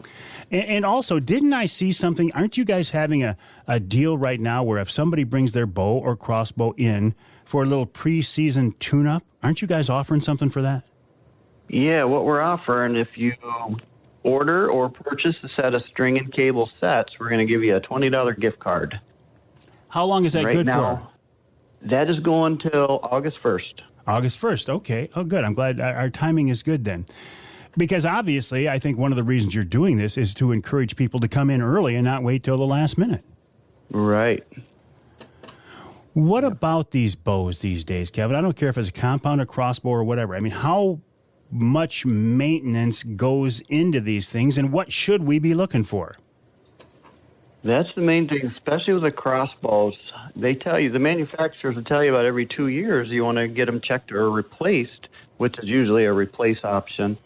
And also, didn't I see something? Aren't you guys having a deal right now where if somebody brings their bow or crossbow in for a little preseason tune-up, aren't you guys offering something for that? Yeah, what we're offering, if you order or purchase a set of string and cable sets, we're going to give you a $20 gift card. How long is that good for? That is going till August 1st. August 1st, okay. Oh, good. I'm glad our timing is good then. Because obviously, I think one of the reasons you're doing this is to encourage people to come in early and not wait till the last minute. Right. What about these bows these days, Kevin? I don't care if it's a compound, a crossbow, or whatever. I mean, how much maintenance goes into these things, and what should we be looking for? That's the main thing, especially with the crossbows. They tell you, the manufacturers will tell you about every 2 years you want to get them checked or replaced, which is usually a replace option.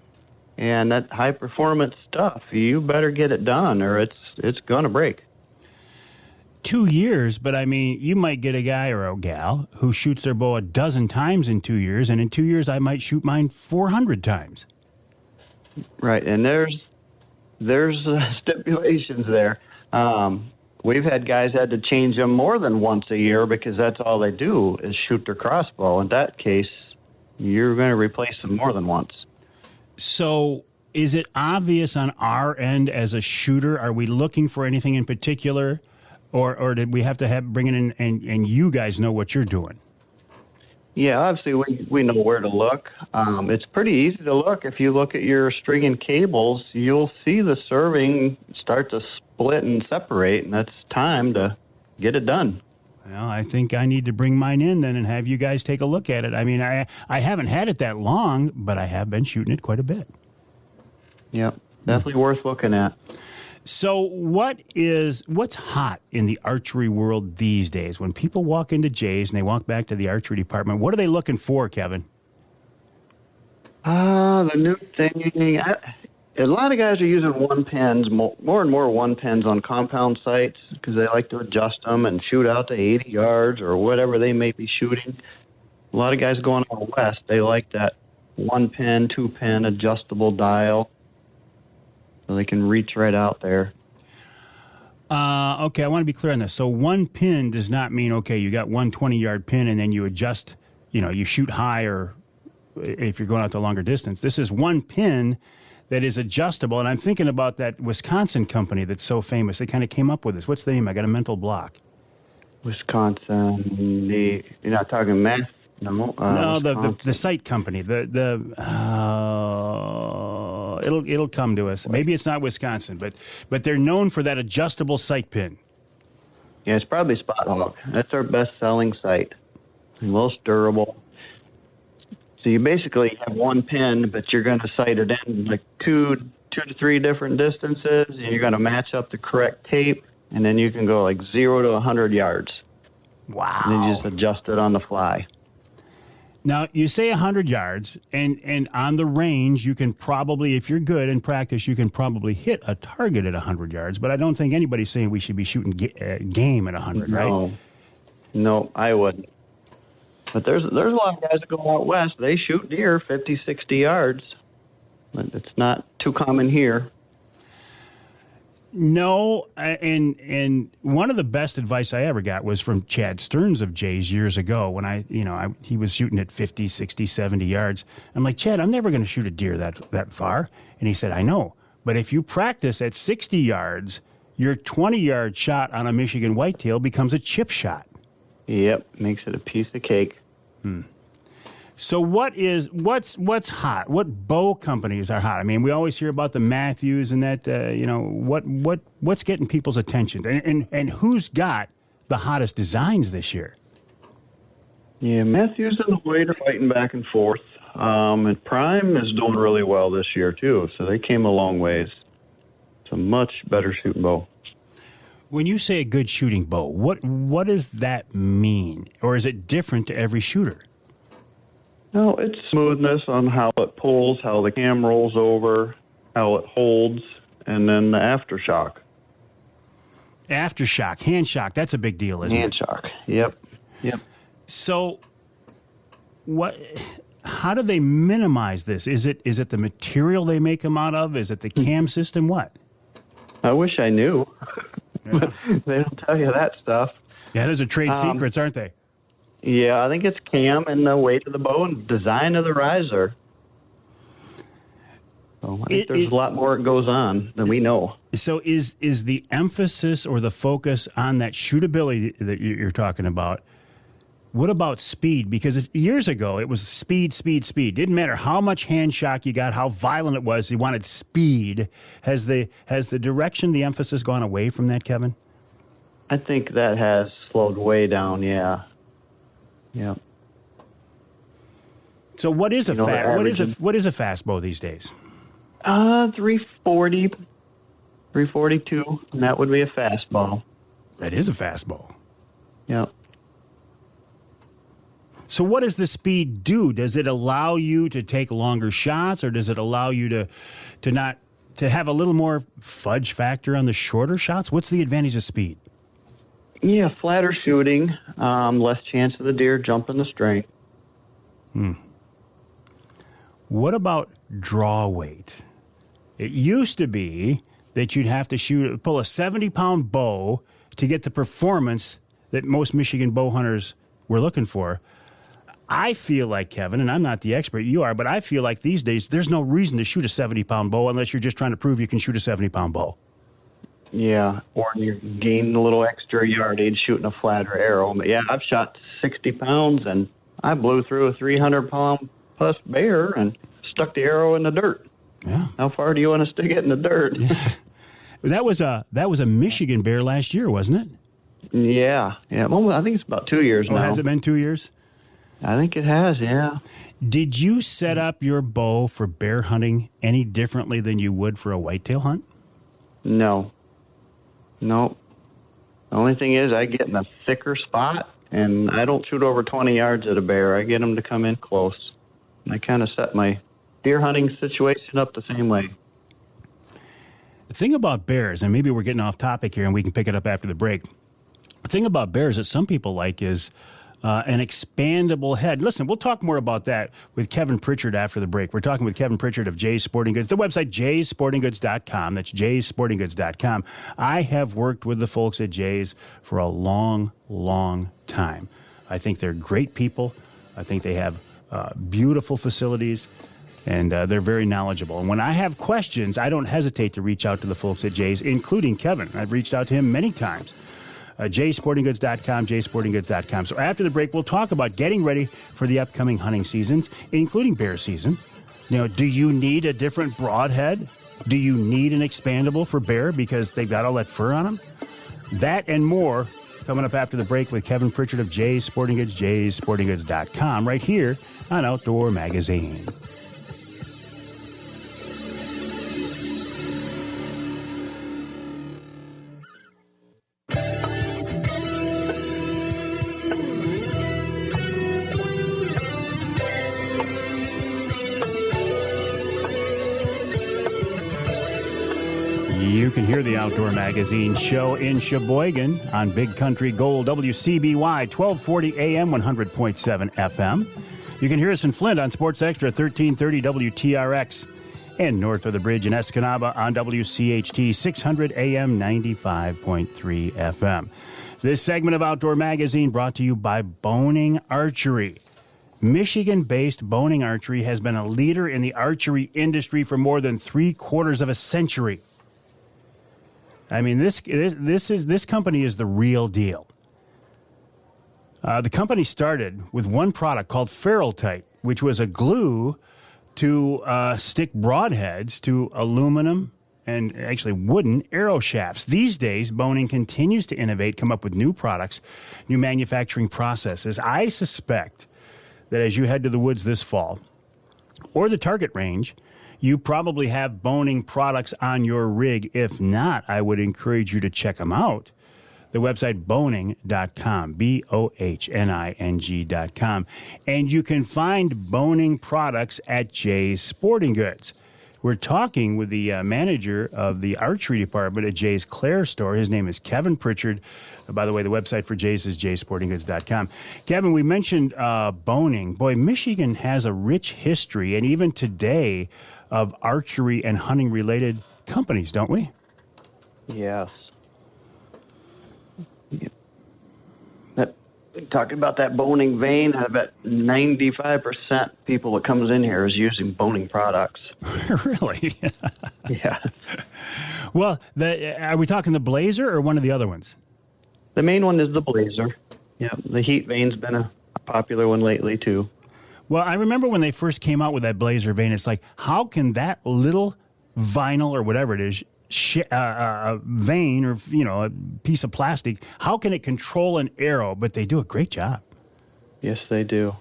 And that high-performance stuff, you better get it done or it's going to break. 2 years, but I mean, you might get a guy or a gal who shoots their bow a dozen times in 2 years, and in 2 years I might shoot mine 400 times. Right, and there's stipulations there. We've had guys had to change them more than once a year because that's all they do is shoot their crossbow. In that case, you're going to replace them more than once. So is it obvious on our end as a shooter? Are we looking for anything in particular? Or did we have to bring it in and you guys know what you're doing? Yeah, obviously we know where to look. It's pretty easy to look. If you look at your string and cables, you'll see the serving start to split and separate, and that's time to get it done. Well, I think I need to bring mine in then and have you guys take a look at it. I mean, I haven't had it that long, but I have been shooting it quite a bit. Yep, definitely worth looking at. So what's hot in the archery world these days? When people walk into Jay's and they walk back to the archery department, what are they looking for, Kevin? The new thing, a lot of guys are using one pens, more and more one pens on compound sites because they like to adjust them and shoot out to 80 yards or whatever they may be shooting. A lot of guys going out west, they like that 1-pin, 2-pin adjustable dial, so they can reach right out there. Okay, I want to be clear on this. So 1 pin does not mean, okay, you got 1 20-yard pin and then you adjust, you shoot higher if you're going out to a longer distance. This is 1 pin that is adjustable, and I'm thinking about that Wisconsin company that's so famous. They kind of came up with this. What's the name? I got a mental block. Wisconsin, you're not talking math? No, the site company. It'll come to us. Maybe it's not Wisconsin, but they're known for that adjustable sight pin. Yeah, it's probably Spot Hog. That's our best-selling sight. Most durable. So you basically have 1 pin, but you're going to sight it in like two to 3 different distances, and you're going to match up the correct tape, and then you can go like 0 to 100 yards. Wow. And then you just adjust it on the fly. Now, you say 100 yards, and on the range, you can probably, if you're good in practice, you can probably hit a target at 100 yards, but I don't think anybody's saying we should be shooting game at 100, right? No, I wouldn't. But there's a lot of guys that go out west. They shoot deer 50, 60 yards. But it's not too common here. No, and one of the best advice I ever got was from Chad Stearns of Jays years ago when he was shooting at 50, 60, 70 yards. I'm like, Chad, I'm never going to shoot a deer that far. And he said, I know, but if you practice at 60 yards, your 20-yard shot on a Michigan whitetail becomes a chip shot. Yep, makes it a piece of cake. So what's hot? What bow companies are hot? I mean, we always hear about the Matthews and that. What's getting people's attention, and who's got the hottest designs this year? Yeah, Matthews and Hoyt are fighting back and forth, and Prime is doing really well this year too. So they came a long ways. It's a much better shooting bow. When you say a good shooting bow, what does that mean? Or is it different to every shooter? No, it's smoothness on how it pulls, how the cam rolls over, how it holds, and then the aftershock. Aftershock, hand shock, that's a big deal, isn't it? Hand shock, yep. So how do they minimize this? Is it the material they make them out of? Is it the cam system? What? I wish I knew. Yeah. They don't tell you that stuff. Yeah, those are trade secrets, aren't they? Yeah, I think it's cam and the weight of the bow and design of the riser. So I think there's a lot more that goes on than we know. So is the emphasis or the focus on that shootability that you're talking about? What about speed? Because years ago, it was speed. Didn't matter how much hand shock you got, how violent it was. You wanted speed. Has the direction, the emphasis gone away from that, Kevin? I think that has slowed way down, yeah. Yeah. So what is what is a fast bow these days? 340, 342, and that would be a fast bow. That is a fast bow. Yep. So what does the speed do? Does it allow you to take longer shots, or does it allow you to have a little more fudge factor on the shorter shots? What's the advantage of speed? Yeah, flatter shooting, less chance of the deer jumping the string. What about draw weight? It used to be that you'd have to pull a 70-pound bow to get the performance that most Michigan bow hunters were looking for. I feel like, Kevin, and I'm not the expert, you are, but I feel like these days there's no reason to shoot a 70-pound bow unless you're just trying to prove you can shoot a 70-pound bow. Yeah, or you're gaining a little extra yardage shooting a flatter arrow. But yeah, I've shot 60 pounds, and I blew through a 300-pound plus bear and stuck the arrow in the dirt. Yeah. How far do you want to stick it in the dirt? That was a Michigan bear last year, wasn't it? Yeah. Well, I think it's about 2 years now. Has it been 2 years? I think it has, yeah. Did you set up your bow for bear hunting any differently than you would for a whitetail hunt? No. The only thing is I get in a thicker spot, and I don't shoot over 20 yards at a bear. I get them to come in close. And I kind of set my deer hunting situation up the same way. The thing about bears, and maybe we're getting off topic here and we can pick it up after the break. The thing about bears that some people like is an expandable head. Listen, we'll talk more about that with Kevin Pritchard after the break. We're talking with Kevin Pritchard of Jay's Sporting Goods, the website jaysportinggoods.com. That's jaysportinggoods.com. I have worked with the folks at Jay's for a long, long time. I think they're great people. I think they have beautiful facilities, and they're very knowledgeable. And when I have questions, I don't hesitate to reach out to the folks at Jay's, including Kevin. I've reached out to him many times. jaysportinggoods.com, jaysportinggoods.com. So after the break, we'll talk about getting ready for the upcoming hunting seasons, including bear season. You know, do you need a different broadhead? Do you need an expandable for bear because they've got all that fur on them? That and more coming up after the break with Kevin Pritchard of Jay's Sporting Goods, jaysportinggoods.com, right here on Outdoor Magazine. You can hear the Outdoor Magazine show in Sheboygan on Big Country Gold, WCBY, 1240 AM, 100.7 FM. You can hear us in Flint on Sports Extra, 1330 WTRX, and north of the bridge in Escanaba on WCHT, 600 AM, 95.3 FM. This segment of Outdoor Magazine brought to you by Boning Archery. Michigan-based Boning Archery has been a leader in the archery industry for more than 3/4 of a century. I mean, this company is the real deal. The company started with one product called Ferrule-Tite, which was a glue to stick broadheads to aluminum and actually wooden arrow shafts. These days, Boning continues to innovate, come up with new products, new manufacturing processes. I suspect that as you head to the woods this fall or the target range, you probably have Boning products on your rig. If not, I would encourage you to check them out. The website boning.com, BOHNING.com. And you can find Boning products at Jay's Sporting Goods. We're talking with the manager of the archery department at Jay's Clair store. His name is Kevin Pritchard. By the way, the website for Jay's is jaysportinggoods.com. Kevin, we mentioned Boning. Boy, Michigan has a rich history, and even today, of archery and hunting-related companies, don't we? Yes. Talking about that boning vein, I bet 95% people that comes in here is using boning products. Really? Yeah. Well, are we talking the Blazer or one of the other ones? The main one is the Blazer. Yeah, the heat vein's been a popular one lately, too. Well, I remember when they first came out with that Blazer vein, it's like, how can that little vinyl or whatever it is, vein or, a piece of plastic, how can it control an arrow? But they do a great job. Yes, they do.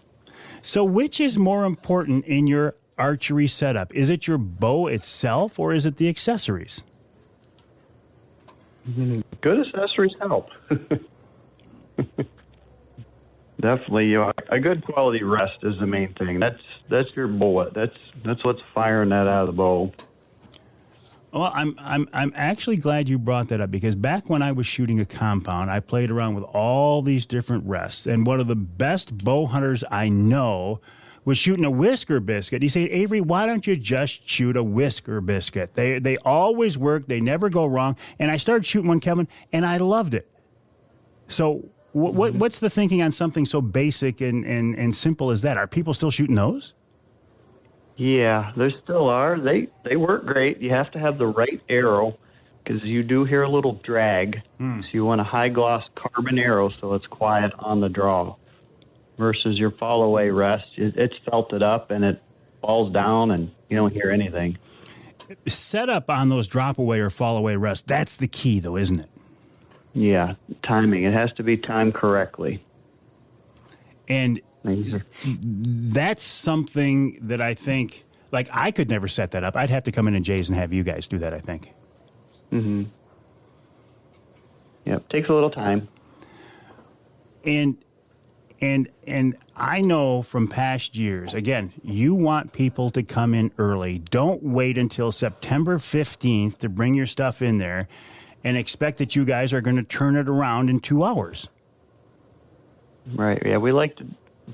So which is more important in your archery setup? Is it your bow itself or is it the accessories? Good accessories help. Definitely, a good quality rest is the main thing. That's your bullet. That's what's firing that out of the bow. Well, I'm actually glad you brought that up, because back when I was shooting a compound, I played around with all these different rests, and one of the best bow hunters I know was shooting a whisker biscuit. He said, "Avery, why don't you just shoot a whisker biscuit? They always work. They never go wrong." And I started shooting one, Kevin, and I loved it. So what's the thinking on something so basic and simple as that? Are people still shooting those? Yeah, there still are. They work great. You have to have the right arrow, because you do hear a little drag. So you want a high-gloss carbon arrow so it's quiet on the draw, versus your fall-away rest. It's felted up and it falls down and you don't hear anything. Set up on those drop-away or fall-away rests, that's the key, though, isn't it? Yeah, timing. It has to be timed correctly. And that's something that I think, like, I could never set that up. I'd have to come in at Jay's and have you guys do that, I think. Mm-hmm. Yep, takes a little time. And I know from past years, again, you want people to come in early. Don't wait until September 15th to bring your stuff in there and expect that you guys are going to turn it around in 2 hours. Right. Yeah, we like to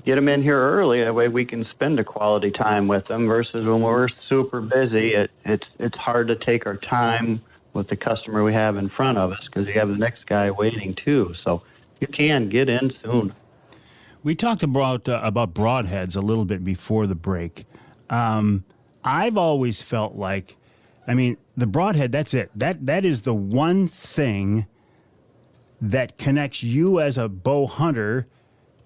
get them in here early. That way we can spend a quality time with them. Versus when we're super busy, it's hard to take our time with the customer we have in front of us because you have the next guy waiting too. So you can get in soon. We talked about broadheads a little bit before the break. I've always felt like, the broadhead, that's it. That is the one thing that connects you as a bow hunter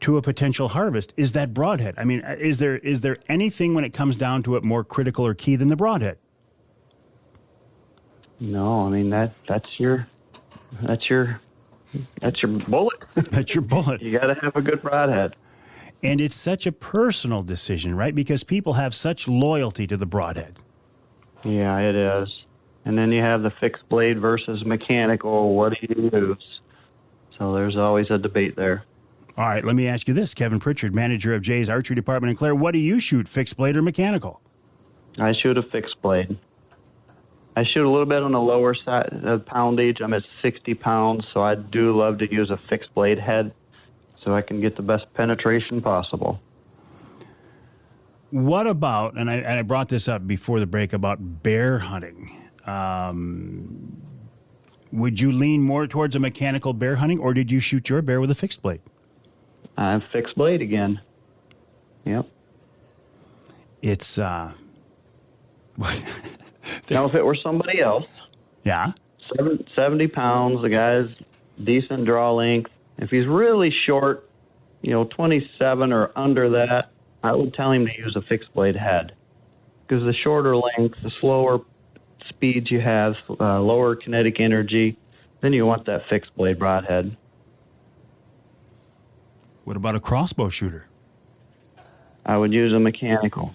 to a potential harvest, is that broadhead. Is there anything when it comes down to it more critical or key than the broadhead? No, that's your bullet. That's your bullet. You got to have a good broadhead. And it's such a personal decision, right? Because people have such loyalty to the broadhead. Yeah, it is. And then you have the fixed blade versus mechanical. What do you use? So there's always a debate there. All right, let me ask you this. Kevin Pritchard, manager of Jay's Archery Department in Clair. What do you shoot, fixed blade or mechanical? I shoot a fixed blade. I shoot a little bit on the lower side of poundage. I'm at 60 pounds, so I do love to use a fixed blade head so I can get the best penetration possible. What about, and I brought this up before the break, about bear hunting. Would you lean more towards a mechanical bear hunting, or did you shoot your bear with a fixed blade? Fixed blade again. Yep. It's, now, if it were somebody else, yeah, 70 pounds, the guy's decent draw length. If he's really short, 27 or under that, I would tell him to use a fixed blade head. Because the shorter length, the slower speeds you have, lower kinetic energy, then you want that fixed blade broadhead. What about a crossbow shooter? I would use a mechanical.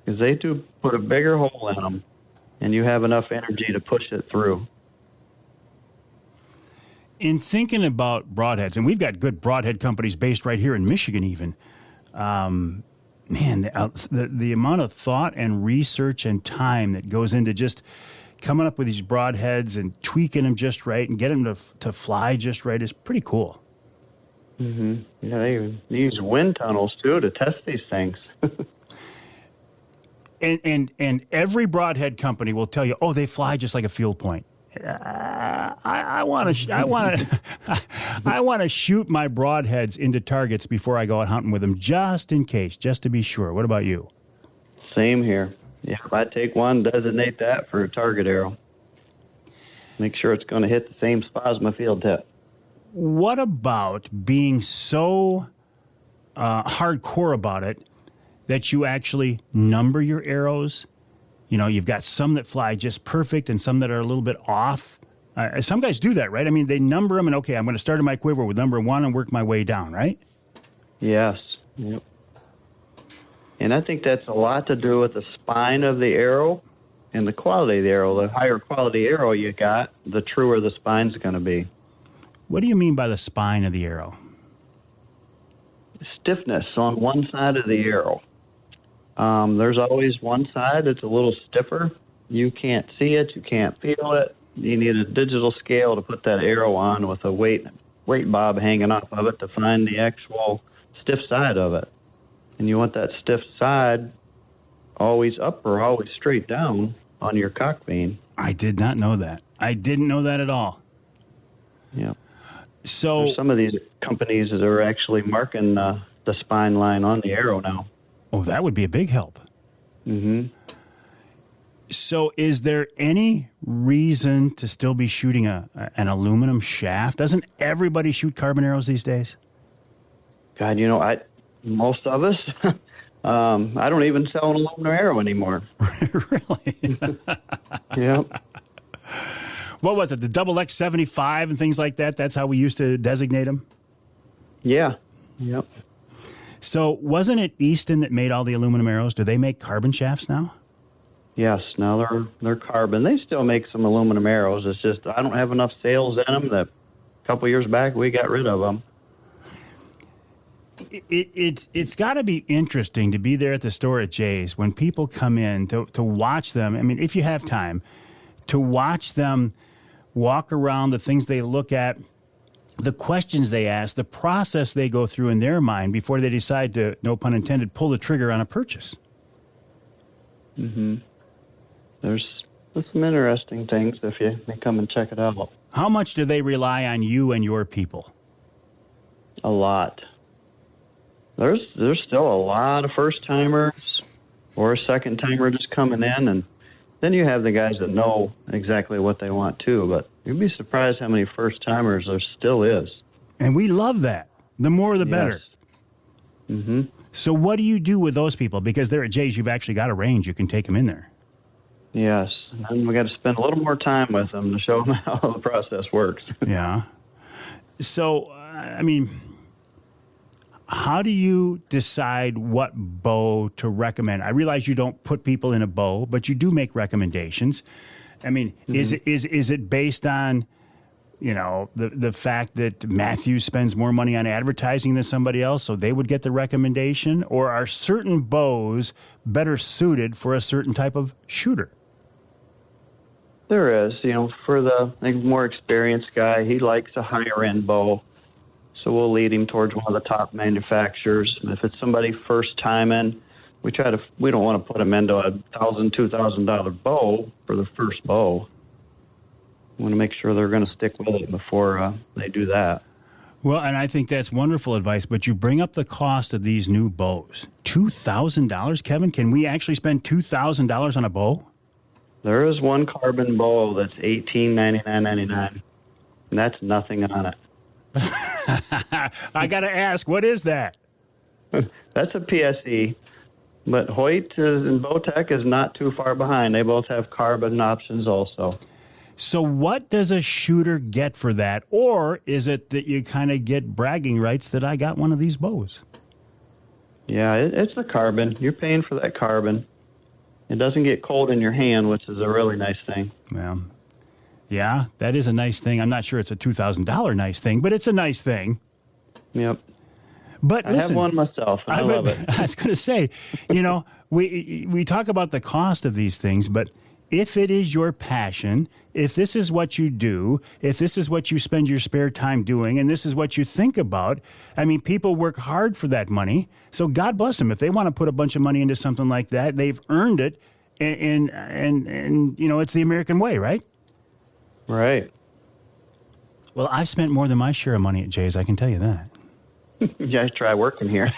Because they do put a bigger hole in them, and you have enough energy to push it through. In thinking about broadheads, and we've got good broadhead companies based right here in Michigan even, the amount of thought and research and time that goes into just coming up with these broadheads and tweaking them just right and getting them to fly just right is pretty cool. Mm-hmm. Yeah, they use wind tunnels, too, to test these things. And every broadhead company will tell you, oh, they fly just like a field point. I want to shoot my broadheads into targets before I go out hunting with them, just in case, just to be sure. What about you? Same here. Yeah, if I take one, designate that for a target arrow. Make sure it's going to hit the same spot as my field tip. What about being so hardcore about it that you actually number your arrows? You've got some that fly just perfect and some that are a little bit off. Some guys do that, right? They number them and, okay, I'm going to start in my quiver with number 1 and work my way down, right? Yes. Yep. And I think that's a lot to do with the spine of the arrow and the quality of the arrow. The higher quality arrow you got, the truer the spine's going to be. What do you mean by the spine of the arrow? Stiffness on one side of the arrow. There's always one side that's a little stiffer. You can't see it. You can't feel it. You need a digital scale to put that arrow on with a weight bob hanging off of it to find the actual stiff side of it. And you want that stiff side always up or always straight down on your cock vane. I did not know that. I didn't know that at all. Yeah. So there's some of these companies that are actually marking the spine line on the arrow now. Oh, that would be a big help. Mm-hmm. So is there any reason to still be shooting an aluminum shaft? Doesn't everybody shoot carbon arrows these days? God, most of us, I don't even sell an aluminum arrow anymore. Really? Yep. What was it, the double X75 and things like that? That's how we used to designate them? Yeah. Yep. So wasn't it Easton that made all the aluminum arrows? Do they make carbon shafts now? Yes, now they're carbon. They still make some aluminum arrows. It's just I don't have enough sales in them that a couple years back we got rid of them. It's got to be interesting to be there at the store at Jay's when people come in to watch them. If you have time, to watch them walk around, the things they look at, the questions they ask, the process they go through in their mind before they decide to, no pun intended, pull the trigger on a purchase. Mm-hmm. There's some interesting things if you come and check it out. How much do they rely on you and your people? A lot. There's still a lot of first-timers or a second-timer just coming in, and then you have the guys that know exactly what they want too, but you'd be surprised how many first-timers there still is. And we love that. The more the better. Mm-hmm. So what do you do with those people? Because they're at Jay's, you've actually got a range. You can take them in there. Yes, and then we got to spend a little more time with them to show them how the process works. Yeah. So, I mean, how do you decide what bow to recommend? I realize you don't put people in a bow, but you do make recommendations. I mean, is it based on, you know, the fact that Matthew spends more money on advertising than somebody else, so they would get the recommendation? Or are certain bows better suited for a certain type of shooter? There is, you know, for the more experienced guy, he likes a higher end bow. So we'll lead him towards one of the top manufacturers. And if it's somebody first time in, we don't want to put them into a $1,000, $2,000 bow for the first bow. We want to make sure they're going to stick with it before they do that. Well, and I think that's wonderful advice, but you bring up the cost of these new bows. $2,000, Kevin? Can we actually spend $2,000 on a bow? There is one carbon bow that's $1899.99, and that's nothing on it. I got to ask, what is that? That's a PSE, but Hoyt and Bowtech is not too far behind. They both have carbon options also. So what does a shooter get for that? Or is it that you kind of get bragging rights that I got one of these bows? Yeah, it's the carbon. You're paying for that carbon. It doesn't get cold in your hand, which is a really nice thing. Well, yeah, that is a nice thing. I'm not sure it's a $2,000 nice thing, but it's a nice thing. Yep. But listen, I have one myself, and I love it. I was going to say, you know, we talk about the cost of these things, but if it is your passion, if this is what you do, if this is what you spend your spare time doing, and this is what you think about, I mean, people work hard for that money. So God bless them. If they want to put a bunch of money into something like that, they've earned it. And you know, it's the American way, right? Right. Well, I've spent more than my share of money at Jay's, I can tell you that. Yeah, try working here.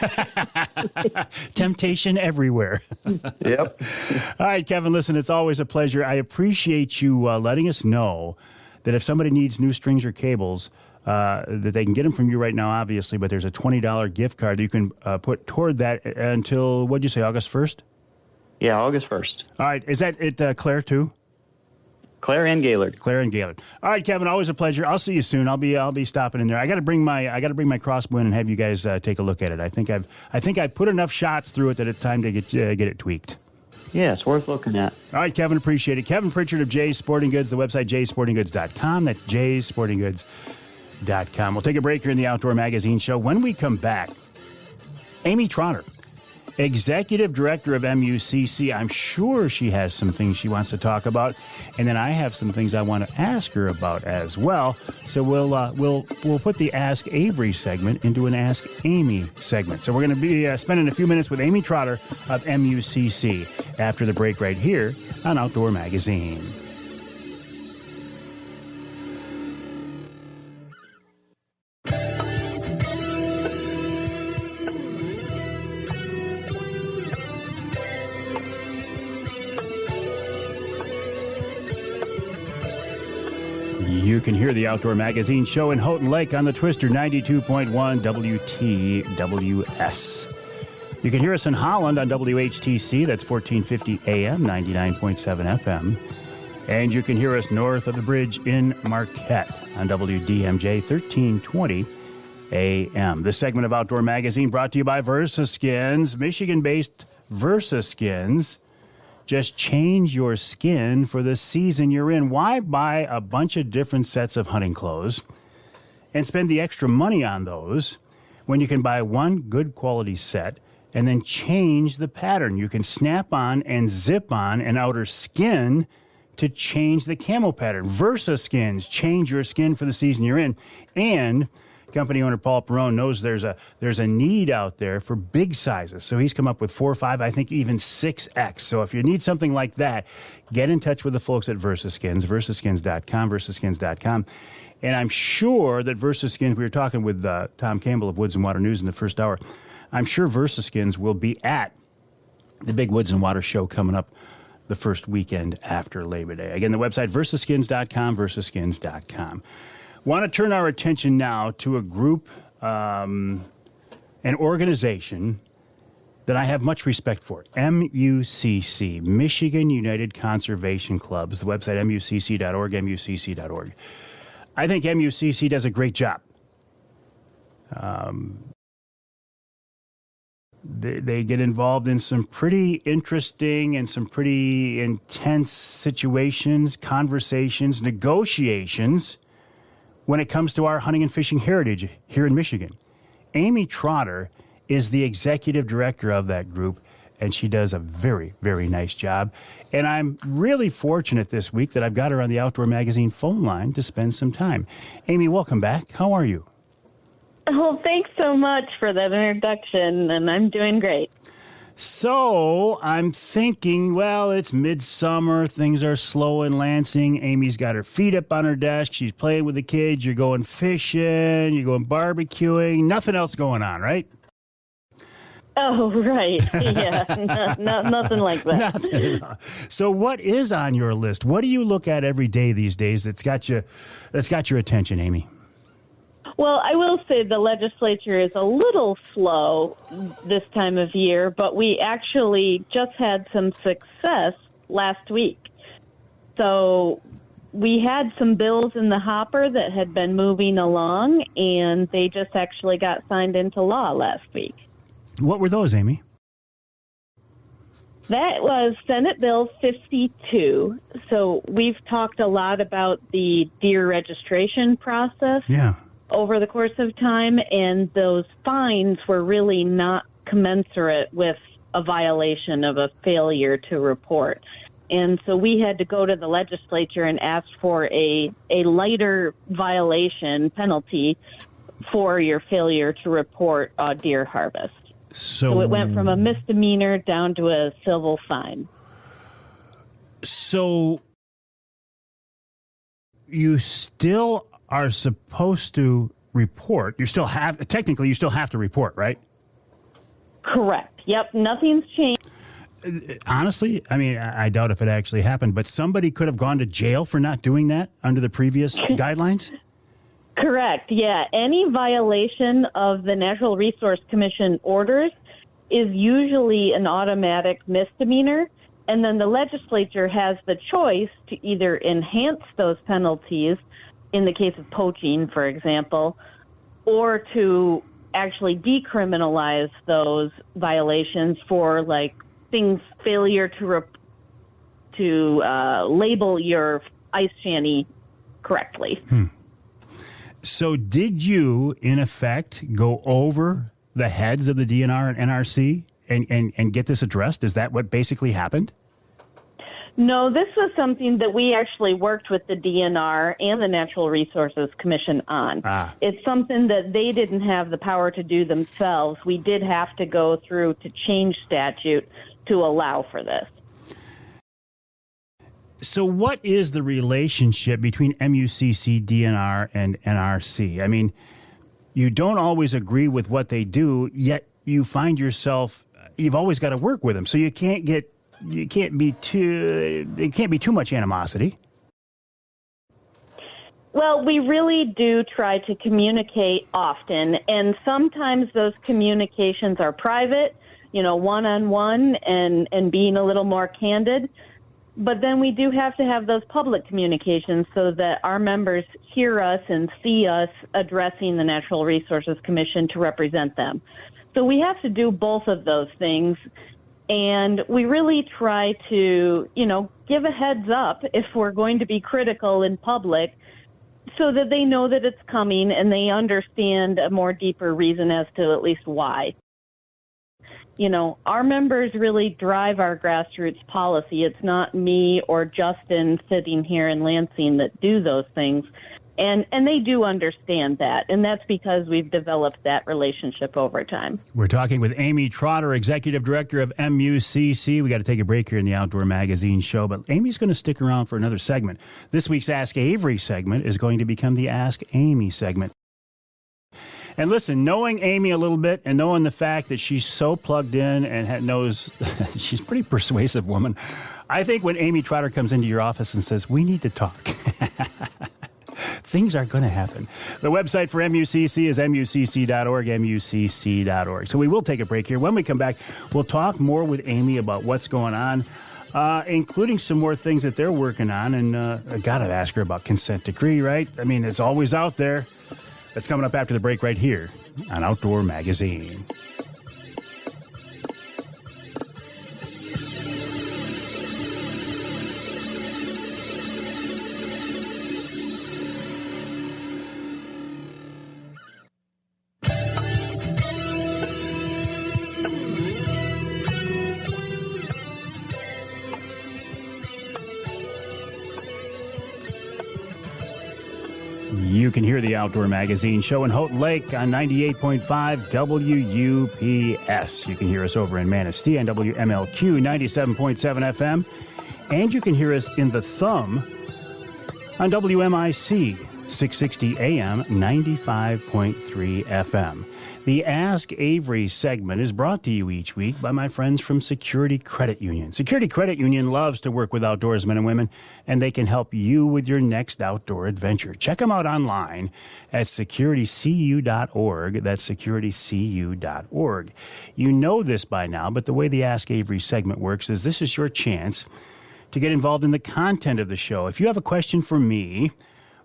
Temptation everywhere. Yep. All right, Kevin, listen, it's always a pleasure. I appreciate you letting us know that if somebody needs new strings or cables, that they can get them from you right now, obviously, but there's a $20 gift card that you can put toward that until, what'd you say, August 1st? Yeah, August 1st. All right. Is that at Clair, too? Clair and Gaylord. Clair and Gaylord. All right, Kevin, always a pleasure. I'll see you soon. I'll be stopping in there. I got to bring my crossbow in and have you guys take a look at it. I think I've put enough shots through it that it's time to get it tweaked. Yeah, it's worth looking at. All right, Kevin, appreciate it. Kevin Pritchard of Jay's Sporting Goods, the website jaysportinggoods.com. That's jaysportinggoods.com. We'll take a break here in the Outdoor Magazine Show. When we come back, Amy Trotter, Executive Director of MUCC. I'm sure she has some things she wants to talk about, and then I have some things I want to ask her about as well. So we'll put the Ask Avery segment into an Ask Amy segment. So we're going to be spending a few minutes with Amy Trotter of MUCC after the break right here on Outdoor Magazine. You can hear the Outdoor Magazine Show in Houghton Lake on the Twister 92.1 WTWS. You can hear us in Holland on WHTC, that's 1450 AM, 99.7 FM. And you can hear us north of the bridge in Marquette on WDMJ 1320 AM. This segment of Outdoor Magazine brought to you by VersaSkins, Michigan-based VersaSkins. Just change your skin for the season you're in. Why buy a bunch of different sets of hunting clothes and spend the extra money on those when you can buy one good quality set and then change the pattern? You can snap on and zip on an outer skin to change the camo pattern. Versa skins change your skin for the season you're in. And company owner Paul Perrone knows there's a need out there for big sizes. So he's come up with 4 or 5, I think even 6X. So if you need something like that, get in touch with the folks at Versa Skins, versaskins.com, versaskins.com. And I'm sure that Versa Skins, we were talking with Tom Campbell of Woods-n-Waternews in the first hour, I'm sure Versa Skins will be at the big Woods and Water show coming up the first weekend after Labor Day. Again, the website, versaskins.com, versaskins.com. Want to turn our attention now to a group, an organization that I have much respect for, MUCC, Michigan United Conservation Clubs, the website mucc.org, mucc.org. I think MUCC does a great job. They get involved in some pretty interesting and some pretty intense situations, conversations, negotiations when it comes to our hunting and fishing heritage here in Michigan. Amy Trotter is the executive director of that group, and she does a very, very nice job. And I'm really fortunate this week that I've got her on the Outdoor Magazine phone line to spend some time. Amy, welcome back. How are you? Well, thanks so much for that introduction, and I'm doing great. So I'm thinking, well, it's midsummer. Things are slow in Lansing. Amy's got her feet up on her desk. She's playing with the kids. You're going fishing. You're going barbecuing. Nothing else going on, right? Oh, right. Yeah, nothing like that. Nothing at all. So what is on your list? What do you look at every day these days that's got your attention, Amy? Well, I will say the legislature is a little slow this time of year, but we actually just had some success last week. So we had some bills in the hopper that had been moving along, and they just actually got signed into law last week. What were those, Amy? That was Senate Bill 52. So we've talked a lot about the deer registration process. Yeah. Over the course of time, and those fines were really not commensurate with a violation of a failure to report. And so we had to go to the legislature and ask for a lighter violation penalty for your failure to report a deer harvest. So it went from a misdemeanor down to a civil fine. So you still are supposed to report. You still have to report, right? Correct. Yep. Nothing's changed. Honestly, I mean, I doubt if it actually happened, but somebody could have gone to jail for not doing that under the previous guidelines? Correct. Yeah. Any violation of the Natural Resource Commission orders is usually an automatic misdemeanor. And then the legislature has the choice to either enhance those penalties in the case of poaching, for example, or to actually decriminalize those violations for like things, failure to label your ice shanty correctly. So did you, in effect, go over the heads of the DNR and NRC and get this addressed? Is that what basically happened? No, this was something that we actually worked with the DNR and the Natural Resources Commission on. It's something that they didn't have the power to do themselves. We did have to go through to change statute to allow for this. So what is the relationship between MUCC, DNR, and NRC? I mean, you don't always agree with what they do, yet you find yourself, you've always got to work with them. So it can't be too much animosity. Well, we really do try to communicate often, and sometimes those communications are private, one-on-one and being a little more candid. But then we do have to have those public communications so that our members hear us and see us addressing the Natural Resources Commission to represent them. So we have to do both of those things. And we really try to, give a heads up if we're going to be critical in public so that they know that it's coming and they understand a more deeper reason as to at least why. our members really drive our grassroots policy. It's not me or Justin sitting here in Lansing that do those things. And they do understand that, and that's because we've developed that relationship over time. We're talking with Amy Trotter, Executive Director of MUCC. We got to take a break here in the Outdoor Magazine show, but Amy's going to stick around for another segment. This week's Ask Avery segment is going to become the Ask Amy segment. And listen, knowing Amy a little bit and knowing the fact that she's so plugged in and knows she's a pretty persuasive woman, I think when Amy Trotter comes into your office and says, we need to talk, things are going to happen. The website for MUCC is mucc.org, mucc.org. So we will take a break here. When we come back, we'll talk more with Amy about what's going on, including some more things that they're working on. And I got to ask her about consent decree, right? I mean, it's always out there. That's coming up after the break right here on Outdoor Magazine. You can hear the Outdoor Magazine show in Houghton Lake on 98.5 WUPS. You can hear us over in Manistee on WMLQ 97.7 FM. And you can hear us in the Thumb on WMIC 660 AM 95.3 FM. The Ask Avery segment is brought to you each week by my friends from Security Credit Union. Security Credit Union loves to work with outdoorsmen and women, and they can help you with your next outdoor adventure. Check them out online at securitycu.org. That's securitycu.org. You know this by now, but the way the Ask Avery segment works is this is your chance to get involved in the content of the show. If you have a question for me,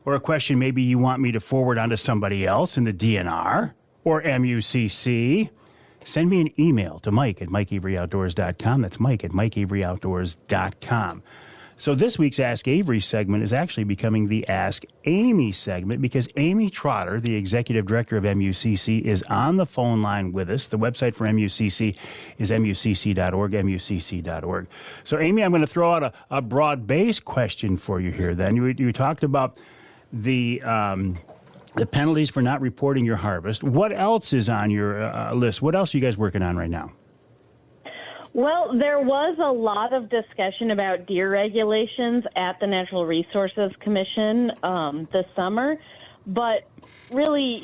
or a question maybe you want me to forward on to somebody else in the DNR, or MUCC, send me an email to Mike at MikeAveryOutdoors.com. That's Mike at MikeAveryOutdoors.com. So this week's Ask Avery segment is actually becoming the Ask Amy segment because Amy Trotter, the Executive Director of MUCC, is on the phone line with us. The website for MUCC is mucc.org, mucc.org. So, Amy, I'm going to throw out a broad-based question for you here then. You talked about the penalties for not reporting your harvest. What else is on your list? What else are you guys working on right now? Well, there was a lot of discussion about deer regulations at the Natural Resources Commission this summer. But really,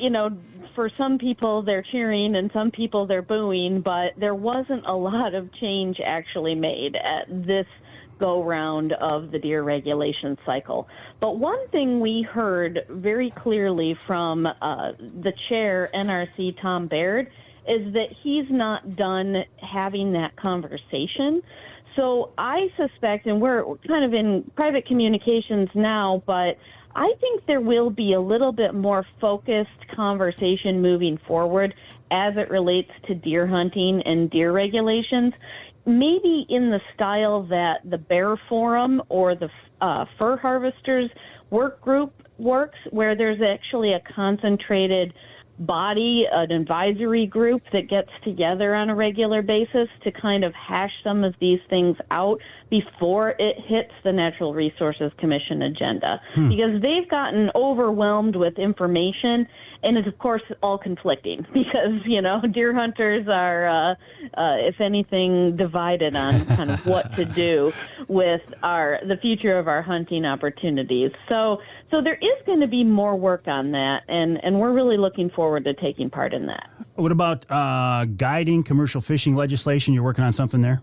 for some people they're cheering and some people they're booing, but there wasn't a lot of change actually made at this go-round of the deer regulation cycle. But one thing we heard very clearly from the chair, NRC Tom Baird, is that he's not done having that conversation. So I suspect, and we're kind of in private communications now, but I think there will be a little bit more focused conversation moving forward as it relates to deer hunting and deer regulations. Maybe in the style that the Bear Forum or the Fur Harvesters Work Group works, where there's actually a concentrated body, an advisory group that gets together on a regular basis to kind of hash some of these things out before it hits the Natural Resources Commission agenda. Because they've gotten overwhelmed with information, and it's, of course, all conflicting because, deer hunters are, if anything, divided on kind of what to do with the future of our hunting opportunities. So there is going to be more work on that, and we're really looking forward to taking part in that. What about guiding commercial fishing legislation? You're working on something there?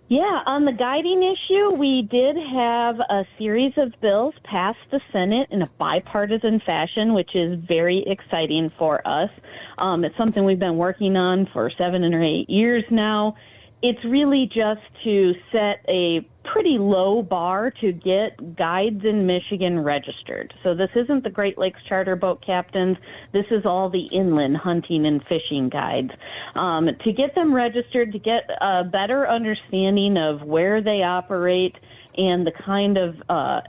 Yeah, on the guiding issue, we did have a series of bills pass the Senate in a bipartisan fashion, which is very exciting for us. It's something we've been working on for 7 or 8 years now. It's really just to set a pretty low bar to get guides in Michigan registered. So this isn't the Great Lakes charter boat captains. This is all the inland hunting and fishing guides. To get them registered, to get a better understanding of where they operate and the kind of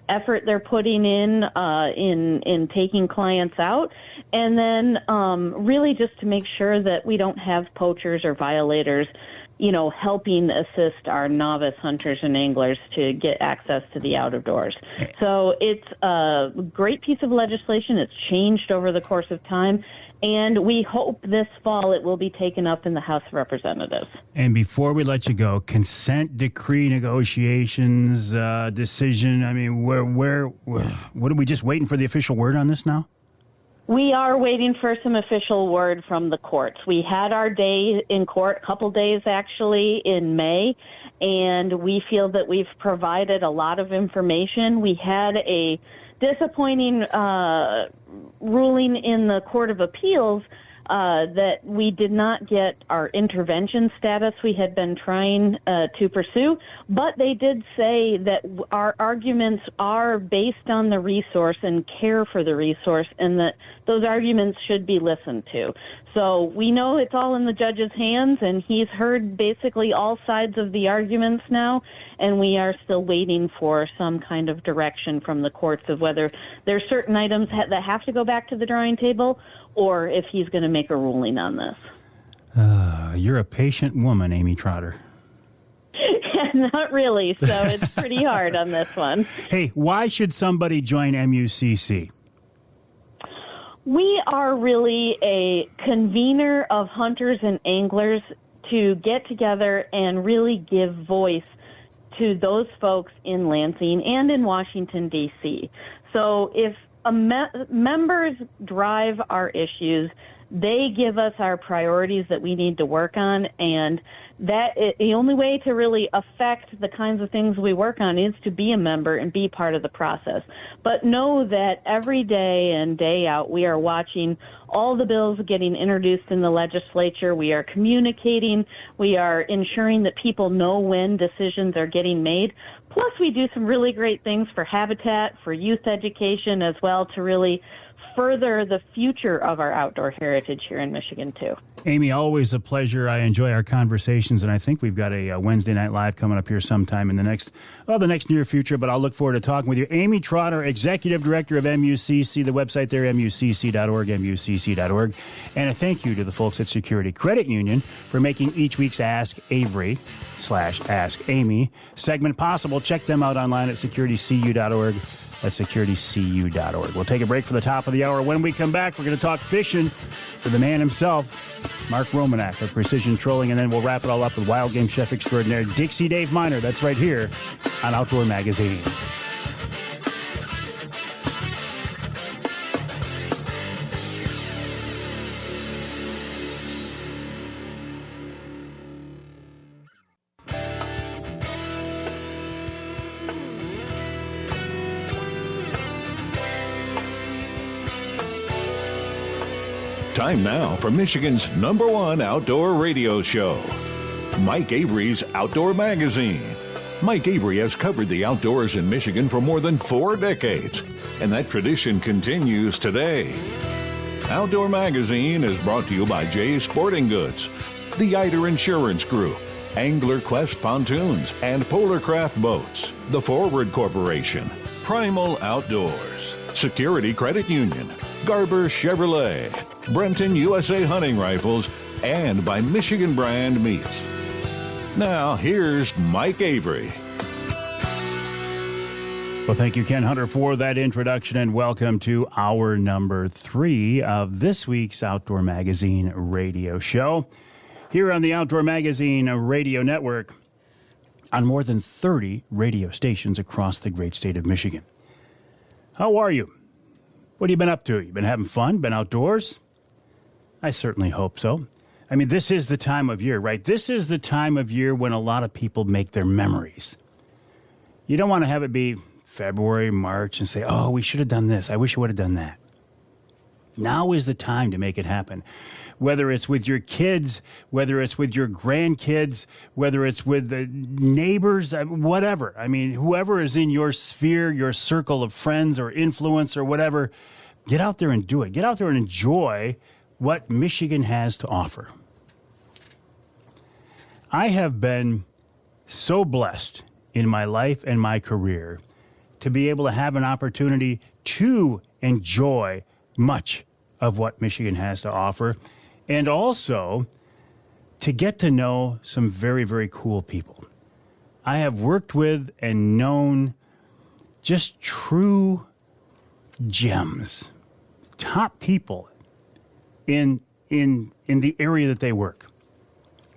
effort they're putting in taking clients out, and then really just to make sure that we don't have poachers or violators, helping assist our novice hunters and anglers to get access to the outdoors. So it's a great piece of legislation. It's changed over the course of time, and we hope this fall it will be taken up in the House of Representatives. And before we let you go, consent decree negotiations, decision, I mean, what are we just waiting for the official word on this now? We are waiting for some official word from the courts. We had our day in court, a couple days actually, in May, and we feel that we've provided a lot of information. We had a disappointing ruling in the Court of Appeals that we did not get our intervention status we had been trying to pursue, but they did say that our arguments are based on the resource and care for the resource, and that those arguments should be listened to. So we know it's all in the judge's hands, and he's heard basically all sides of the arguments now, and we are still waiting for some kind of direction from the courts of whether there's certain items that have to go back to the drawing table, or if he's going to make a ruling on this. You're a patient woman, Amy Trotter. Not really, so it's pretty hard on this one. Hey, why should somebody join MUCC? We are really a convener of hunters and anglers to get together and really give voice to those folks in Lansing and in Washington, D.C. So if members drive our issues, they give us our priorities that we need to work on, and the only way to really affect the kinds of things we work on is to be a member and be part of the process. But know that every day and day out, we are watching all the bills getting introduced in the legislature. We are communicating. We are ensuring that people know when decisions are getting made. Plus, we do some really great things for habitat, for youth education as well, to really further the future of our outdoor heritage here in Michigan, too. Amy, always a pleasure. I enjoy our conversations, and I think we've got a Wednesday Night Live coming up here sometime in the next near future, but I'll look forward to talking with you. Amy Trotter, Executive Director of MUCC, the website there, mucc.org, mucc.org. And a thank you to the folks at Security Credit Union for making each week's Ask Avery /Ask Amy segment possible. Check them out online at securitycu.org. That's securitycu.org. We'll take a break for the top of the hour. When we come back, we're going to talk fishing with the man himself, Mark Romanack of Precision Trolling, and then we'll wrap it all up with wild game chef extraordinaire Dixie Dave Minar. That's right here on Outdoor Magazine. Time now for Michigan's #1 outdoor radio show, Mike Avery's Outdoor Magazine. Mike Avery has covered the outdoors in Michigan for more than 4 decades, and that tradition continues today. Outdoor Magazine is brought to you by Jay's Sporting Goods, the Eider Insurance Group, Angler Quest Pontoons and Polar Craft Boats, the Forward Corporation, Primal Outdoors, Security Credit Union, Garber Chevrolet, Brenton USA Hunting Rifles, and by Michigan Brand Meats. Now, here's Mike Avery. Well, thank you, Ken Hunter, for that introduction, and welcome to hour number 3 of this week's Outdoor Magazine radio show here on the Outdoor Magazine radio network on more than 30 radio stations across the great state of Michigan. How are you? What have you been up to? You been having fun? Been outdoors? I certainly hope so. I mean, this is the time of year, right? This is the time of year when a lot of people make their memories. You don't want to have it be February, March, and say, oh, we should have done this. I wish I would have done that. Now is the time to make it happen. whether it's with your kids, whether it's with your grandkids, whether it's with the neighbors, whatever. I mean, whoever is in your sphere, your circle of friends or influence or whatever, get out there and do it. Get out there and enjoy what Michigan has to offer. I have been so blessed in my life and my career to be able to have an opportunity to enjoy much of what Michigan has to offer, and also to get to know some very, very cool people. I have worked with and known just true gems, top people in the area that they work,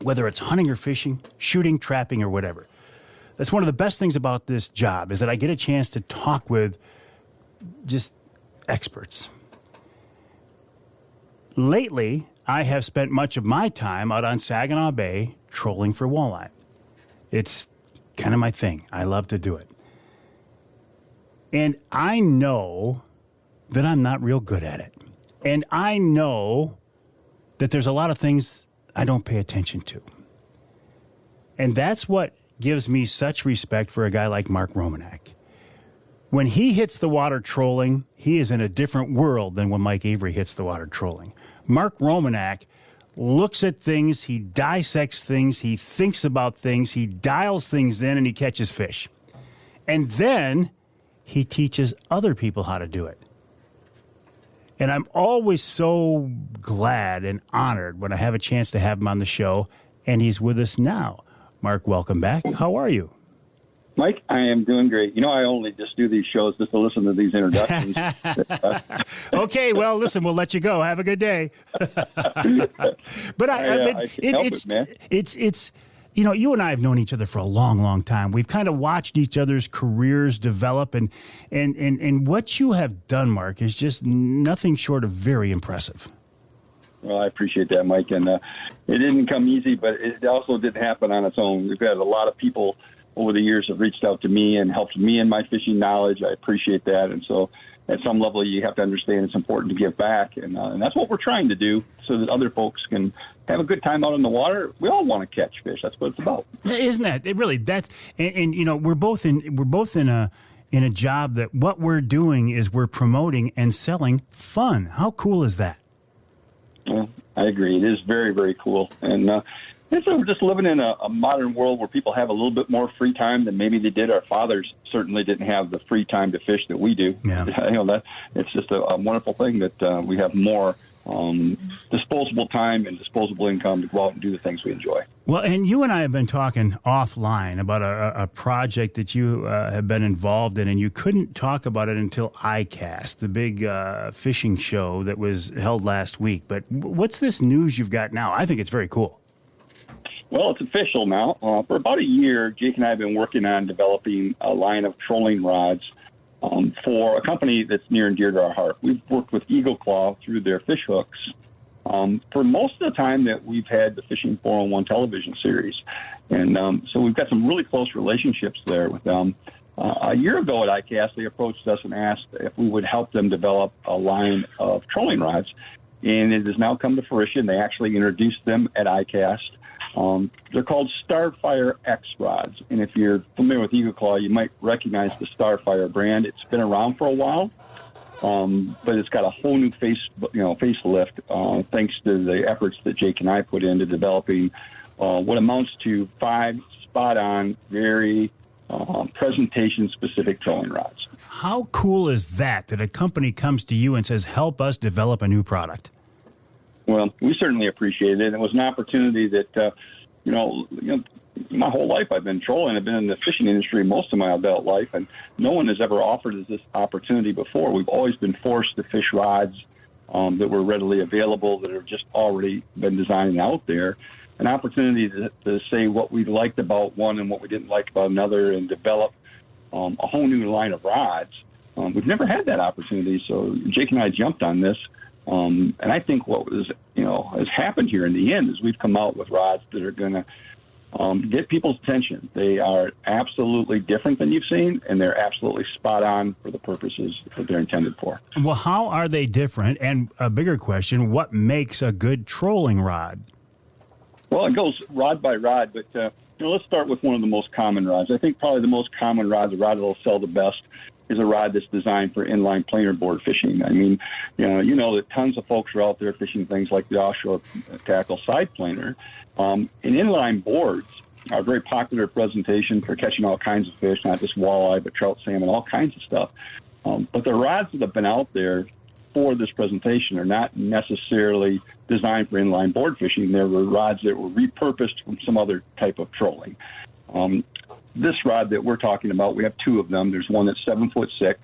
whether it's hunting or fishing, shooting, trapping, or whatever. That's one of the best things about this job, is that I get a chance to talk with just experts. Lately, I have spent much of my time out on Saginaw Bay trolling for walleye. It's kind of my thing. I love to do it. And I know that I'm not real good at it. And I know that there's a lot of things I don't pay attention to. And that's what gives me such respect for a guy like Mark Romanack. When he hits the water trolling, he is in a different world than when Mike Avery hits the water trolling. Mark Romanack looks at things, he dissects things, he thinks about things, he dials things in, and he catches fish. And then he teaches other people how to do it. And I'm always so glad and honored when I have a chance to have him on the show, and he's with us now. Mark, welcome back. How are you? Mike, I am doing great. You know, I only just do these shows just to listen to these introductions. Okay, well, listen, we'll let you go. Have a good day. But it's you know, you and I have known each other for a long, long time. We've kind of watched each other's careers develop, and what you have done, Mark, is just nothing short of very impressive. Well, I appreciate that, Mike. And it didn't come easy, but it also didn't happen on its own. We've had a lot of people over the years have reached out to me and helped me in my fishing knowledge. I appreciate that. And so at some level, you have to understand it's important to give back. And that's what we're trying to do so that other folks can have a good time out in the water. We all want to catch fish. That's what it's about. Isn't that? It really, that's, and you know, we're both in a job that what we're doing is we're promoting and selling fun. How cool is that? Well, I agree. It is very, very cool. And we're just living in a modern world where people have a little bit more free time than maybe they did. Our fathers certainly didn't have the free time to fish that we do. Yeah. You know, that it's just a wonderful thing that we have more disposable time and disposable income to go out and do the things we enjoy. Well, and you and I have been talking offline about a project that you have been involved in, and you couldn't talk about it until ICAST, the big fishing show that was held last week. But what's this news you've got now? I think it's very cool. Well, it's official now. For about a year, Jake and I have been working on developing a line of trolling rods for a company that's near and dear to our heart. We've worked with Eagle Claw through their fish hooks for most of the time that we've had the Fishing 401 television series. And so we've got some really close relationships there with them. A year ago at ICAST, they approached us and asked if we would help them develop a line of trolling rods. And it has now come to fruition. They actually introduced them at ICAST. They're called Starfire X rods, and if you're familiar with Eagle Claw, you might recognize the Starfire brand. It's been around for a while, but it's got a whole new facelift thanks to the efforts that Jake and I put into developing what amounts to 5 spot-on, very presentation-specific trolling rods. How cool is that a company comes to you and says, "Help us develop a new product"? Well, we certainly appreciate it. It was an opportunity that, my whole life I've been trolling. I've been in the fishing industry most of my adult life, and no one has ever offered us this opportunity before. We've always been forced to fish rods that were readily available, that have just already been designed out there. An opportunity to say what we liked about one and what we didn't like about another, and develop a whole new line of rods. We've never had that opportunity, so Jake and I jumped on this. And I think what has happened here in the end is we've come out with rods that are going to get people's attention. They are absolutely different than you've seen, and they're absolutely spot on for the purposes that they're intended for. Well, how are they different? And a bigger question, what makes a good trolling rod? Well, it goes rod by rod, but let's start with one of the most common rods. I think probably the most common rod, the rod that will sell the best, is a rod that's designed for inline planer board fishing. I mean, you know that tons of folks are out there fishing things like the offshore tackle side planer. And inline boards are a very popular presentation for catching all kinds of fish, not just walleye, but trout, salmon, all kinds of stuff. But the rods that have been out there for this presentation are not necessarily designed for inline board fishing. There were rods that were repurposed from some other type of trolling. This rod that we're talking about, we have two of them. There's one that's 7'6".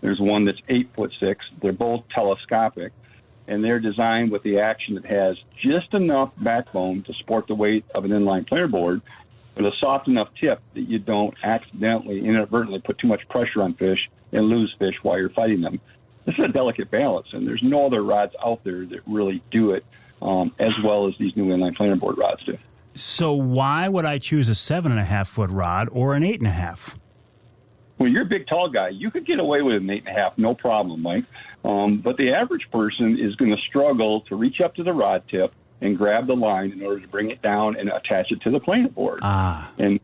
There's one that's 8'6". They're both telescopic, and they're designed with the action that has just enough backbone to support the weight of an inline planer board, but a soft enough tip that you don't accidentally, inadvertently put too much pressure on fish and lose fish while you're fighting them. This is a delicate balance, and there's no other rods out there that really do it as well as these new inline planer board rods do. So why would I choose a 7.5-foot rod or an 8.5? Well, you're a big, tall guy. You could get away with an 8.5, no problem, Mike. But the average person is going to struggle to reach up to the rod tip and grab the line in order to bring it down and attach it to the planer board. And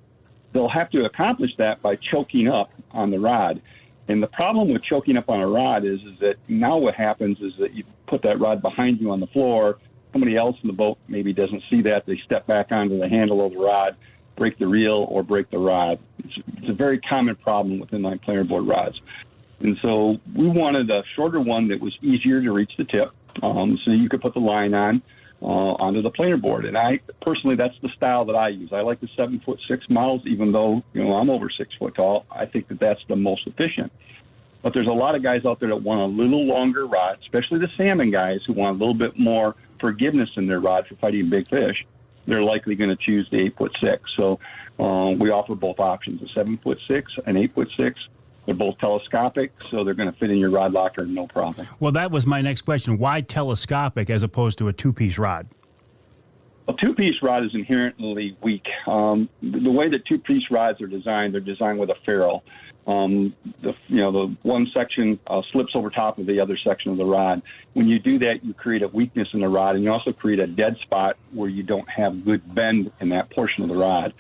they'll have to accomplish that by choking up on the rod. And the problem with choking up on a rod is that now what happens is that you put that rod behind you on the floor. Somebody else in the boat maybe doesn't see that. They step back onto the handle of the rod, break the reel, or break the rod. It's a very common problem with inline planer board rods. And so we wanted a shorter one that was easier to reach the tip, so you could put the line on onto the planer board. And I personally, that's the style that I use. I like the 7'6" models, even though I'm over 6 foot tall. I think that that's the most efficient. But there's a lot of guys out there that want a little longer rod, especially the salmon guys who want a little bit more forgiveness in their rod for fighting big fish. They're likely going to choose the 8'6". So we offer both options: a 7'6" and 8'6". They're both telescopic, so they're going to fit in your rod locker no problem. Well, that was my next question. Why telescopic as opposed to a two-piece rod? A two-piece rod is inherently weak. The way that two-piece rods are designed, they're designed with a ferrule. The one section slips over top of the other section of the rod. When you do that, you create a weakness in the rod, and you also create a dead spot where you don't have good bend in that portion of the rod.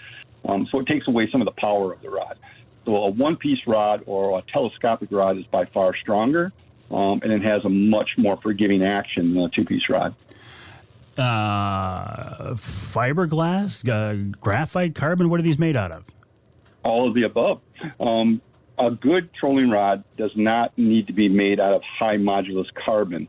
So it takes away some of the power of the rod. So a one-piece rod or a telescopic rod is by far stronger, and it has a much more forgiving action than a two-piece rod. Fiberglass, graphite, carbon, what are these made out of? All of the above. A good trolling rod does not need to be made out of high modulus carbon.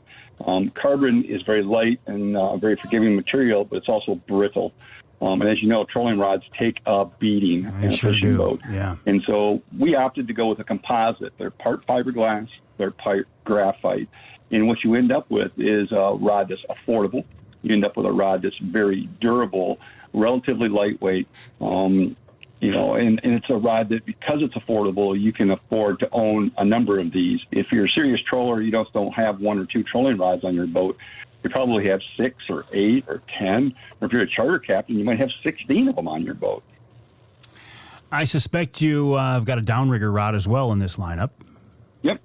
Carbon is very light and very forgiving material, but it's also brittle. And as you know, trolling rods take a beating in a fishing boat. Yeah. And so we opted to go with a composite. They're part fiberglass, they're part graphite. And what you end up with is a rod that's affordable. You end up with a rod that's very durable, relatively lightweight, and it's a rod that, because it's affordable, you can afford to own a number of these. If you're a serious troller, you just don't have one or two trolling rods on your boat. You probably have 6 or 8 or 10. Or if you're a charter captain, you might have 16 of them on your boat. I suspect you have got a downrigger rod as well in this lineup. Yep.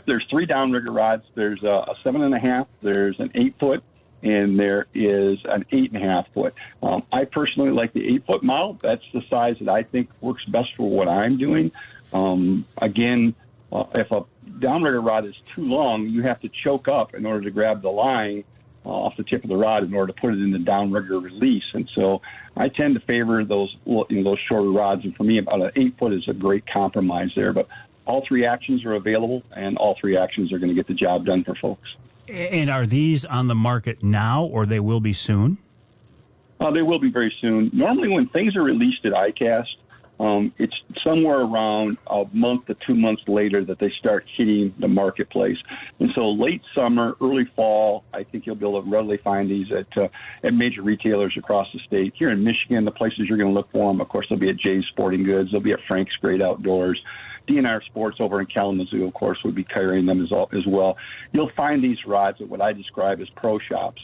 There's 3 downrigger rods. There's a 7.5, there's an 8-foot, and there is an 8.5 foot. I personally like the 8-foot model. That's the size that I think works best for what I'm doing. If a downrigger rod is too long, you have to choke up in order to grab the line off the tip of the rod in order to put it in the downrigger release. And so I tend to favor those shorter rods. And for me, about an 8-foot is a great compromise there. But all 3 actions are available, and all 3 actions are going to get the job done for folks. And are these on the market now, or they will be soon? They will be very soon. Normally when things are released at ICAST, it's somewhere around a month to 2 months later that they start hitting the marketplace. And so late summer, early fall, I think you'll be able to readily find these at major retailers across the state. Here in Michigan, the places you're going to look for them, of course, they'll be at Jay's Sporting Goods. They'll be at Frank's Great Outdoors. DNR Sports over in Kalamazoo, of course, would be carrying them as well. You'll find these rods at what I describe as pro shops.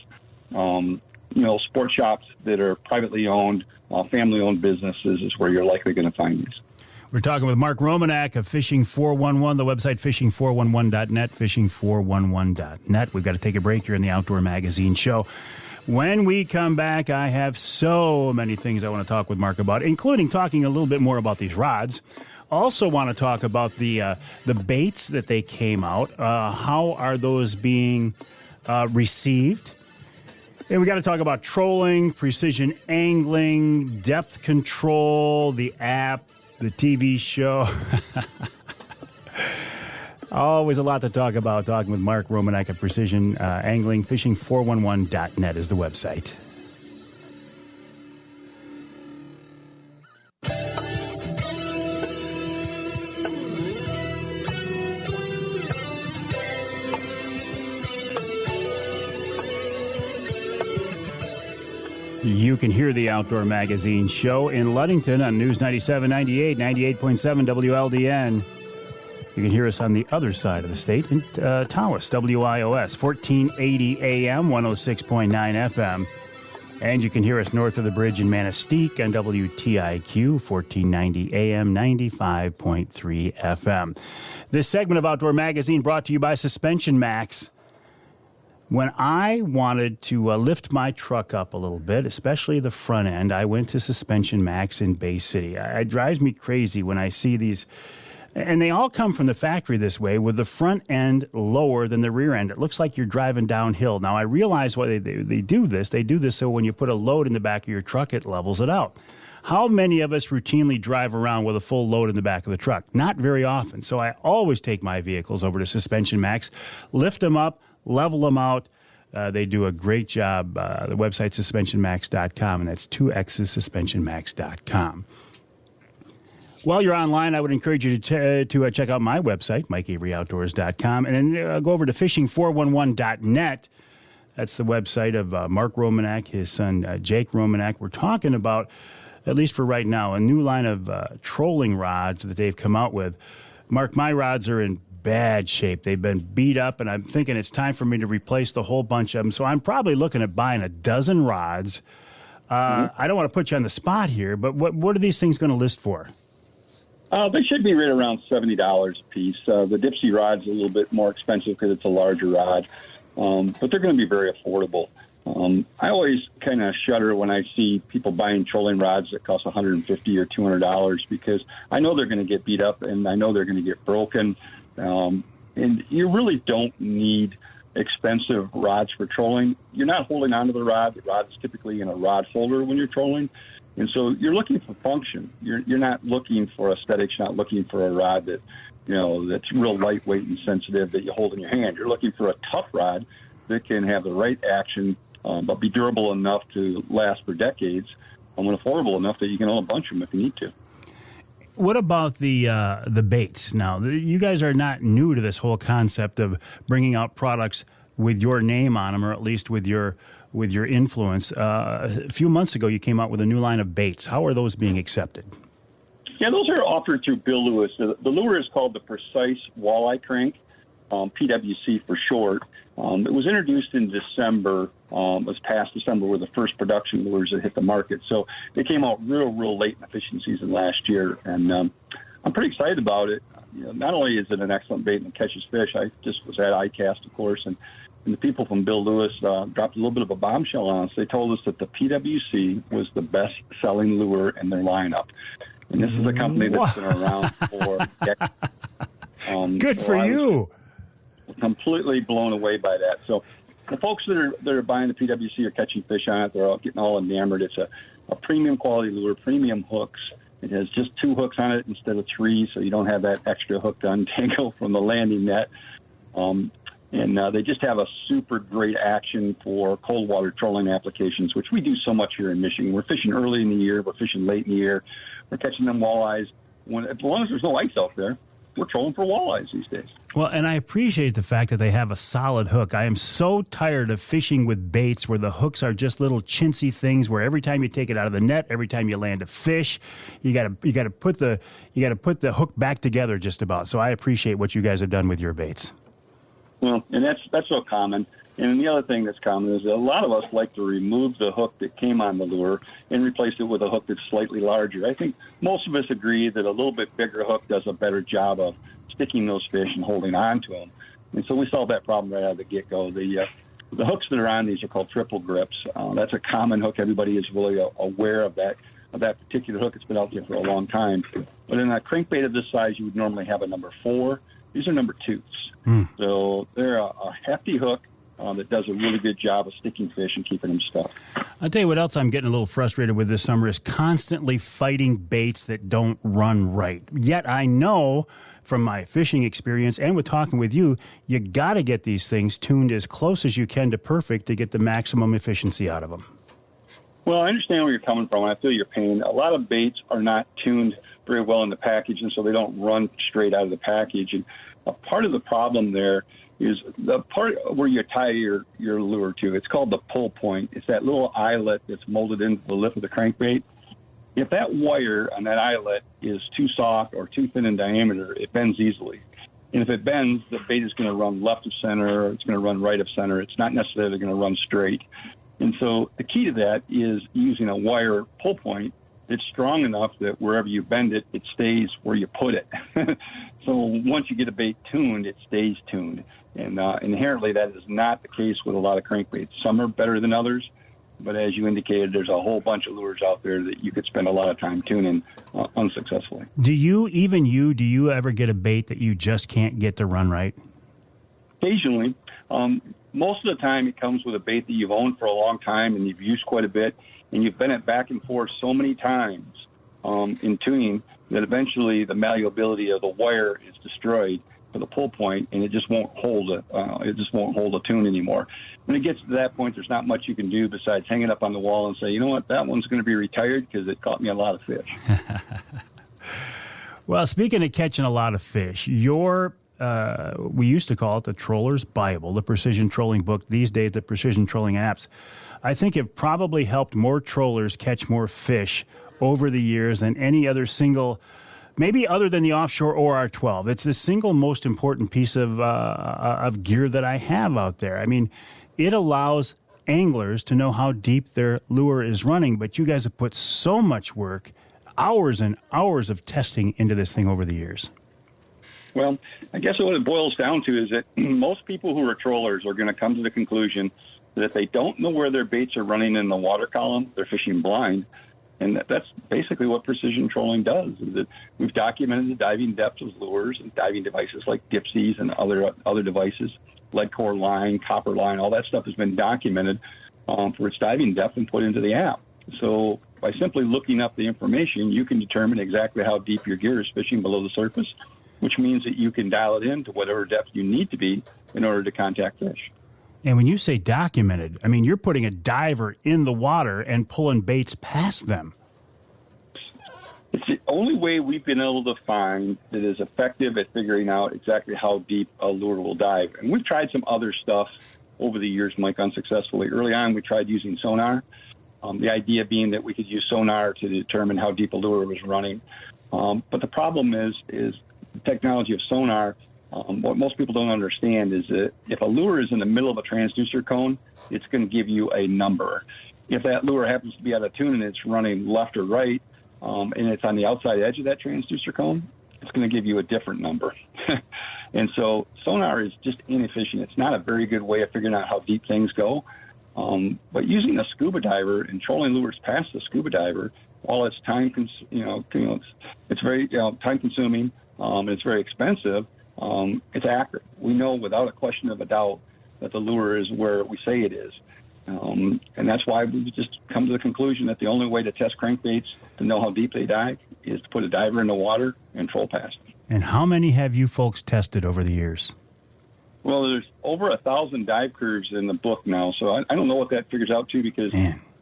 Sport shops that are privately owned, family-owned businesses is where you're likely going to find these. We're talking with Mark Romanack of Fishing 411, the website fishing411.net, fishing411.net. We've got to take a break here in the Outdoor Magazine show. When we come back, I have so many things I want to talk with Mark about, including talking a little bit more about these rods. Also want to talk about the baits that they came out. How are those being received? And we got to talk about trolling, precision angling, depth control, the app, the TV show. Always a lot to talk about. Talking with Mark Romanack of Precision Angling. Fishing411.net is the website. You can hear the Outdoor Magazine show in Ludington on News 97, 98, 98.7 WLDN. You can hear us on the other side of the state in Tawas, WIOS, 1480 AM, 106.9 FM. And you can hear us north of the bridge in Manistee on WTIQ, 1490 AM, 95.3 FM. This segment of Outdoor Magazine brought to you by Suspension Max. When I wanted to lift my truck up a little bit, especially the front end, I went to Suspension Max in Bay City. It drives me crazy when I see these, and they all come from the factory this way, with the front end lower than the rear end. It looks like you're driving downhill. Now, I realize why they do this. They do this so when you put a load in the back of your truck, it levels it out. How many of us routinely drive around with a full load in the back of the truck? Not very often. So I always take my vehicles over to Suspension Max, lift them up, level them out. They do a great job. The website suspensionmax.com, and that's 2x's suspensionmax.com. While you're online, I would encourage you to check out my website, MikeAveryOutdoors.com, and then go over to fishing411.net. That's the website of Mark Romanack, his son Jake Romanack. We're talking about, at least for right now, a new line of trolling rods that they've come out with. Mark, my rods are in bad shape. They've been beat up, and I'm thinking it's time for me to replace the whole bunch of them. So I'm probably looking at buying a dozen rods. I don't want to put you on the spot here, but what are these things going to list for? They should be right around $70 a piece. The Dixie rod's a little bit more expensive because it's a larger rod, but they're going to be very affordable. I always kind of shudder when I see people buying trolling rods that cost $150 or $200 because I know they're going to get beat up and I know they're going to get broken. And you really don't need expensive rods for trolling. You're not holding onto the rod. The rod is typically in a rod holder when you're trolling. And so you're looking for function. You're not looking for aesthetics. You're not looking for a rod that, that's real lightweight and sensitive that you hold in your hand. You're looking for a tough rod that can have the right action, but be durable enough to last for decades, and affordable enough that you can own a bunch of them if you need to. What about the baits? Now, you guys are not new to this whole concept of bringing out products with your name on them, or at least with your influence. A few months ago, you came out with a new line of baits. How are those being accepted? Yeah, those are offered through Bill Lewis. The lure is called the Precise Walleye Crank, PWC for short. It was introduced in December. Was past December were the first production lures that hit the market. So they came out real late in the fishing season last year, and I'm pretty excited about it. Not only is it an excellent bait and it catches fish, I just was at ICAST, of course, and the people from Bill Lewis dropped a little bit of a bombshell on us. They told us that the PWC was the best-selling lure in their lineup. And this is a company that's been around for decades. Good for you. Completely blown away by that. So the folks that are buying the PWC are catching fish on it. They're all getting all enamored. It's a premium quality lure, premium hooks. It has just 2 hooks on it instead of 3, so you don't have that extra hook to untangle from the landing net. And they just have a super great action for cold water trolling applications, which we do so much here in Michigan. We're fishing early in the year. We're fishing late in the year. We're catching them walleyes. As long as there's no ice out there, we're trolling for walleyes these days. Well, and I appreciate the fact that they have a solid hook. I am so tired of fishing with baits where the hooks are just little chintzy things where every time you take it out of the net, every time you land a fish, you got to put the hook back together just about. So I appreciate what you guys have done with your baits. Well, and that's so common. And the other thing that's common is that a lot of us like to remove the hook that came on the lure and replace it with a hook that's slightly larger. I think most of us agree that a little bit bigger hook does a better job of sticking those fish and holding on to them. And so we solved that problem right out of the get-go. The hooks that are on these are called triple grips. That's a common hook. Everybody is really aware of that particular hook. It's been out there for a long time. But in a crankbait of this size, you would normally have a number 4. These are number 2s. So they're a hefty hook that does a really good job of sticking fish and keeping them stuck. I'll tell you what else I'm getting a little frustrated with this summer is constantly fighting baits that don't run right. Yet I know from my fishing experience and with talking with you, you got to get these things tuned as close as you can to perfect to get the maximum efficiency out of them. Well, I understand where you're coming from. I feel your pain. A lot of baits are not tuned very well in the package, and so they don't run straight out of the package. And a part of the problem there is the part where you tie your lure to. It's called the pull point. It's that little eyelet that's molded into the lip of the crankbait. If that wire on that eyelet is too soft or too thin in diameter, it bends easily. And if it bends, the bait is going to run left of center, or it's going to run right of center. It's not necessarily going to run straight. And so the key to that is using a wire pull point that's strong enough that wherever you bend it, it stays where you put it. So once you get a bait tuned, it stays tuned. And inherently, that is not the case with a lot of crankbaits. Some are better than others, but as you indicated, there's a whole bunch of lures out there that you could spend a lot of time tuning unsuccessfully. Do you ever get a bait that you just can't get to run right? Occasionally. Most of the time, it comes with a bait that you've owned for a long time and you've used quite a bit, and you've bent it back and forth so many times in tuning that eventually the malleability of the wire is destroyed for the pull point, and it just won't hold a tune anymore. When it gets to that point, there's not much you can do besides hang it up on the wall and say, you know what, that one's going to be retired because it caught me a lot of fish. Well, speaking of catching a lot of fish, we used to call it the Troller's Bible, the precision trolling book. These days, the precision trolling apps, I think, have probably helped more trollers catch more fish over the years than any other single, maybe other than the offshore OR-12. It's the single most important piece of gear that I have out there. I mean, it allows anglers to know how deep their lure is running, but you guys have put so much work, hours and hours of testing into this thing over the years. Well, I guess what it boils down to is that most people who are trollers are going to come to the conclusion that if they don't know where their baits are running in the water column, they're fishing blind. And that's basically what precision trolling does. Is that we've documented the diving depth of lures and diving devices like Dipsies and other devices, lead core line, copper line, all that stuff has been documented for its diving depth and put into the app. So by simply looking up the information, you can determine exactly how deep your gear is fishing below the surface, which means that you can dial it in to whatever depth you need to be in order to contact fish. And when you say documented, I mean, you're putting a diver in the water and pulling baits past them. It's the only way we've been able to find that is effective at figuring out exactly how deep a lure will dive. And we've tried some other stuff over the years, Mike, unsuccessfully. Early on, we tried using sonar. The idea being that we could use sonar to determine how deep a lure was running. But the problem is the technology of sonar. What most people don't understand is that if a lure is in the middle of a transducer cone, it's going to give you a number. If that lure happens to be out of tune and it's running left or right, and it's on the outside edge of that transducer cone, it's going to give you a different number. And so sonar is just inefficient. It's not a very good way of figuring out how deep things go. But using a scuba diver and trolling lures past the scuba diver, while it's it's very time consuming, it's very expensive. It's accurate. We know without a question of a doubt that the lure is where we say it is. And that's why we've just come to the conclusion that the only way to test crankbaits to know how deep they dive is to put a diver in the water and troll past them. And how many have you folks tested over the years? Well, there's over 1,000 dive curves in the book now, so I don't know what that figures out to because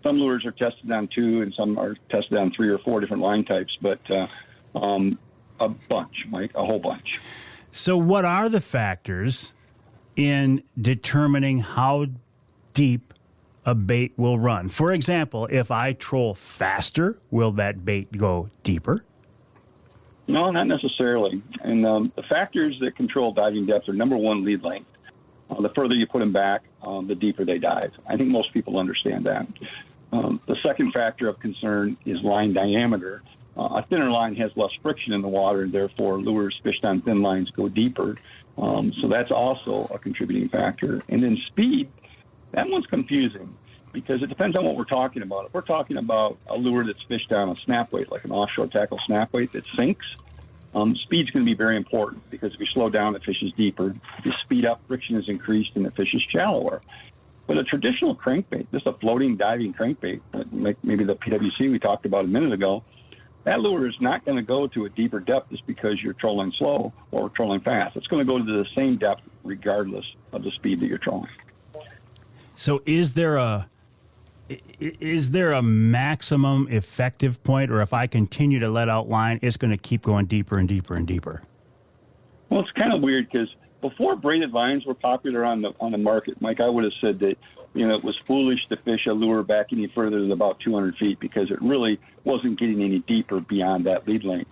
some lures are tested on 2 and some are tested on 3 or 4 different line types, but a bunch, Mike, a whole bunch. So what are the factors in determining how deep a bait will run? For example, if I troll faster, will that bait go deeper? No, not necessarily. And the factors that control diving depth are, number one, lead length. The further you put them back, the deeper they dive. I think most people understand that. The second factor of concern is line diameter. A thinner line has less friction in the water, and therefore lures fished on thin lines go deeper. So that's also a contributing factor. And then speed, that one's confusing because it depends on what we're talking about. If we're talking about a lure that's fished on a snap weight, like an offshore tackle snap weight that sinks, speed's going to be very important because if you slow down, the fish is deeper. If you speed up, friction is increased and the fish is shallower. But a traditional crankbait, just a floating diving crankbait, like maybe the PWC we talked about a minute ago, that lure is not going to go to a deeper depth just because you're trolling slow or trolling fast. It's going to go to the same depth regardless of the speed that you're trolling. So is there a maximum effective point, or if I continue to let out line, it's going to keep going deeper and deeper and deeper? Well, it's kind of weird because before braided lines were popular on the market, Mike, I would have said that it was foolish to fish a lure back any further than about 200 feet because it really wasn't getting any deeper beyond that lead length.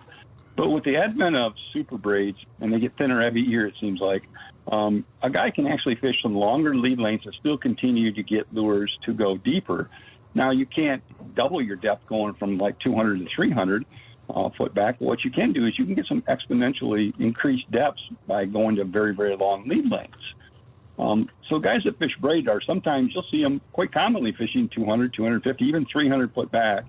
But with the advent of super braids, and they get thinner every year, it seems like, a guy can actually fish some longer lead lengths and still continue to get lures to go deeper. Now, you can't double your depth going from like 200 to 300 foot back. But what you can do is you can get some exponentially increased depths by going to very, very long lead lengths. So guys that fish braid are sometimes you'll see them quite commonly fishing 200, 250, even 300 foot back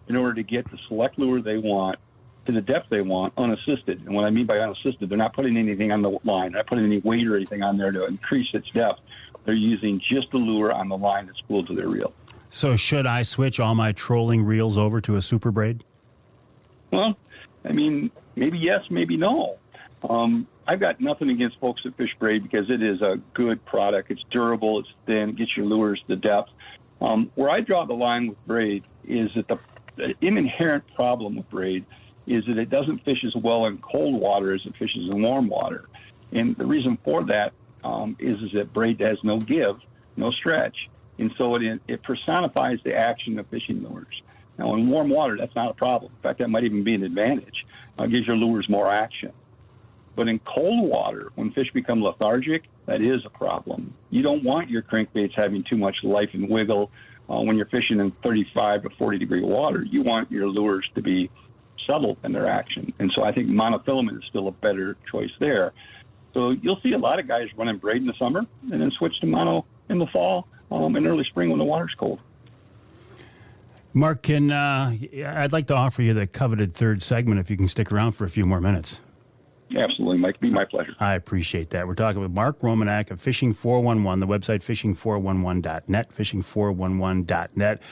in order to get the select lure they want to the depth they want unassisted. And what I mean by unassisted, they're not putting anything on the line, they're not putting any weight or anything on there to increase its depth. They're using just the lure on the line that's spooled to their reel. So should I switch all my trolling reels over to a super braid? Well, I mean, maybe yes, maybe no. I've got nothing against folks that fish braid because it is a good product. It's durable, it's thin, it gets your lures to depth. Where I draw the line with braid is that the inherent problem with braid is that it doesn't fish as well in cold water as it fishes in warm water. And the reason for that is that braid has no give, no stretch. And so it personifies the action of fishing lures. Now, in warm water, that's not a problem. In fact, that might even be an advantage. It gives your lures more action. But in cold water, when fish become lethargic, that is a problem. You don't want your crankbaits having too much life and wiggle when you're fishing in 35 to 40 degree water. You want your lures to be settled in their action. And so I think monofilament is still a better choice there. So you'll see a lot of guys running braid in the summer and then switch to mono in the fall and early spring when the water's cold. Mark, I'd like to offer you the coveted third segment if you can stick around for a few more minutes. Absolutely, Mike. It'd be my pleasure. I appreciate that. We're talking with Mark Romanack of Fishing 411, the website fishing411.net, fishing411.net.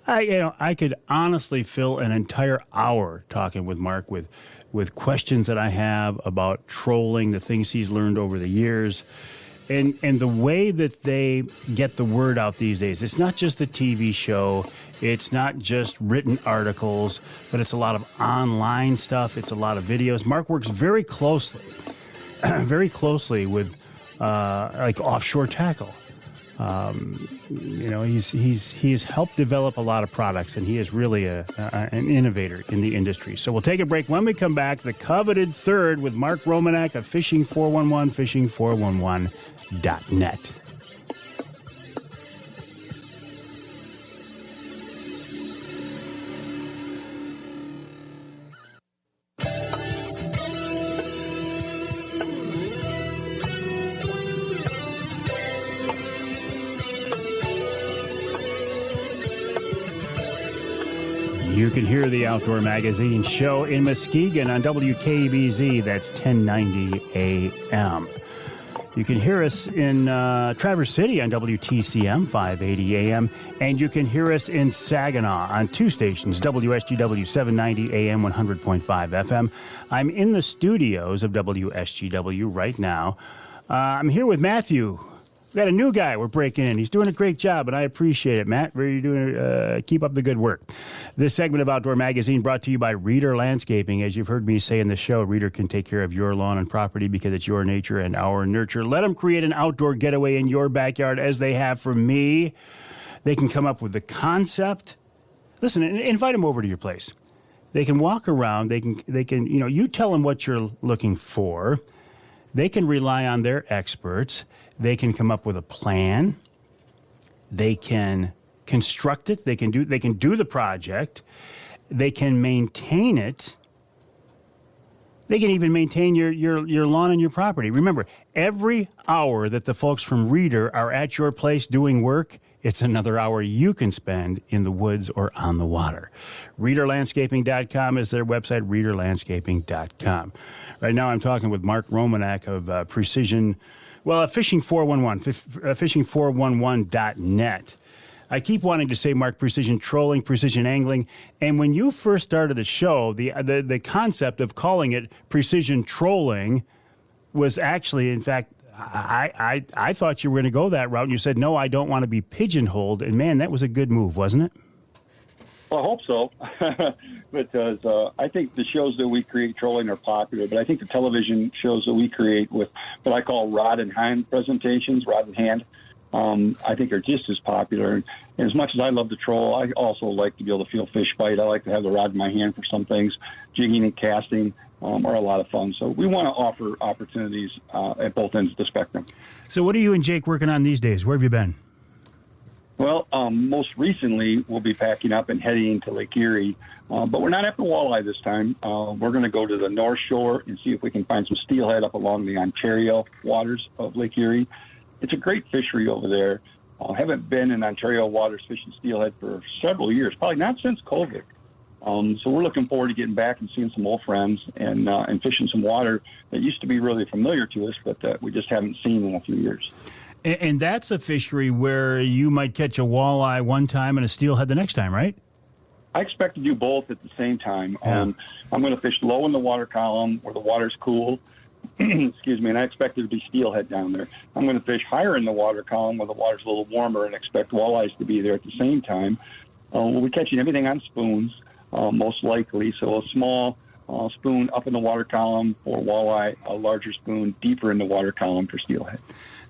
I could honestly fill an entire hour talking with Mark with questions that I have about trolling, the things he's learned over the years, and the way that they get the word out these days. It's not just the TV show. It's not just written articles, but it's a lot of online stuff. It's a lot of videos. Mark works very closely with like offshore tackle. He's helped develop a lot of products, and he is really an innovator in the industry. So we'll take a break. When we come back, the coveted third with Mark Romanack of Fishing 411, fishing411.net. You can hear the Outdoor Magazine show in Muskegon on WKBZ. That's 1090 AM. You can hear us in Traverse City on WTCM 580 AM. And you can hear us in Saginaw on two stations, WSGW 790 AM, 100.5 FM. I'm in the studios of WSGW right now. I'm here with Matthew. We got a new guy we're breaking in. He's doing a great job, and I appreciate it, Matt. You're doing, keep up the good work. This segment of Outdoor Magazine brought to you by Reader Landscaping. As you've heard me say in the show, Reader can take care of your lawn and property because it's your nature and our nurture. Let them create an outdoor getaway in your backyard as they have for me. They can come up with the concept. Listen, invite them over to your place. They can walk around. They can. You tell them what you're looking for. they can rely on their experts. They can come up with a plan. They can construct it. They can do the project. They can maintain it. They can even maintain your lawn and your property. Remember, every hour that the folks from Reader are at your place doing work, it's another hour you can spend in the woods or on the water. ReaderLandscaping.com is their website, ReaderLandscaping.com. Right now I'm talking with Mark Romanack of Precision, Fishing 411, fishing411.net. I keep wanting to say, Mark, precision trolling, precision angling. And when you first started the show, the concept of calling it precision trolling was actually, in fact, I thought you were going to go that route. And you said, no, I don't want to be pigeonholed. And, man, that was a good move, wasn't it? Well, I hope so, because I think the shows that we create trolling are popular, but I think the television shows that we create with what I call rod and hand presentations, rod and hand, I think are just as popular. And as much as I love to troll, I also like to be able to feel fish bite. I like to have the rod in my hand for some things. Jigging and casting are a lot of fun. So we want to offer opportunities at both ends of the spectrum. So what are you and Jake working on these days? Where have you been? Well, most recently, we'll be packing up and heading to Lake Erie. But we're not after walleye this time. We're going to go to the North Shore and see if we can find some steelhead up along the Ontario waters of Lake Erie. It's a great fishery over there. Haven't been in Ontario waters fishing steelhead for several years, probably not since COVID. So we're looking forward to getting back and seeing some old friends and fishing some water that used to be really familiar to us, but that we just haven't seen in a few years. And that's a fishery where you might catch a walleye one time and a steelhead the next time, right? I expect to do both at the same time. Yeah. I'm going to fish low in the water column where the water's cool. Excuse me, and I expect there to be steelhead down there. I'm going to fish higher in the water column where the water's a little warmer and expect walleyes to be there at the same time. We'll be catching everything on spoons, most likely. So a small spoon up in the water column for walleye, a larger spoon deeper in the water column for steelhead.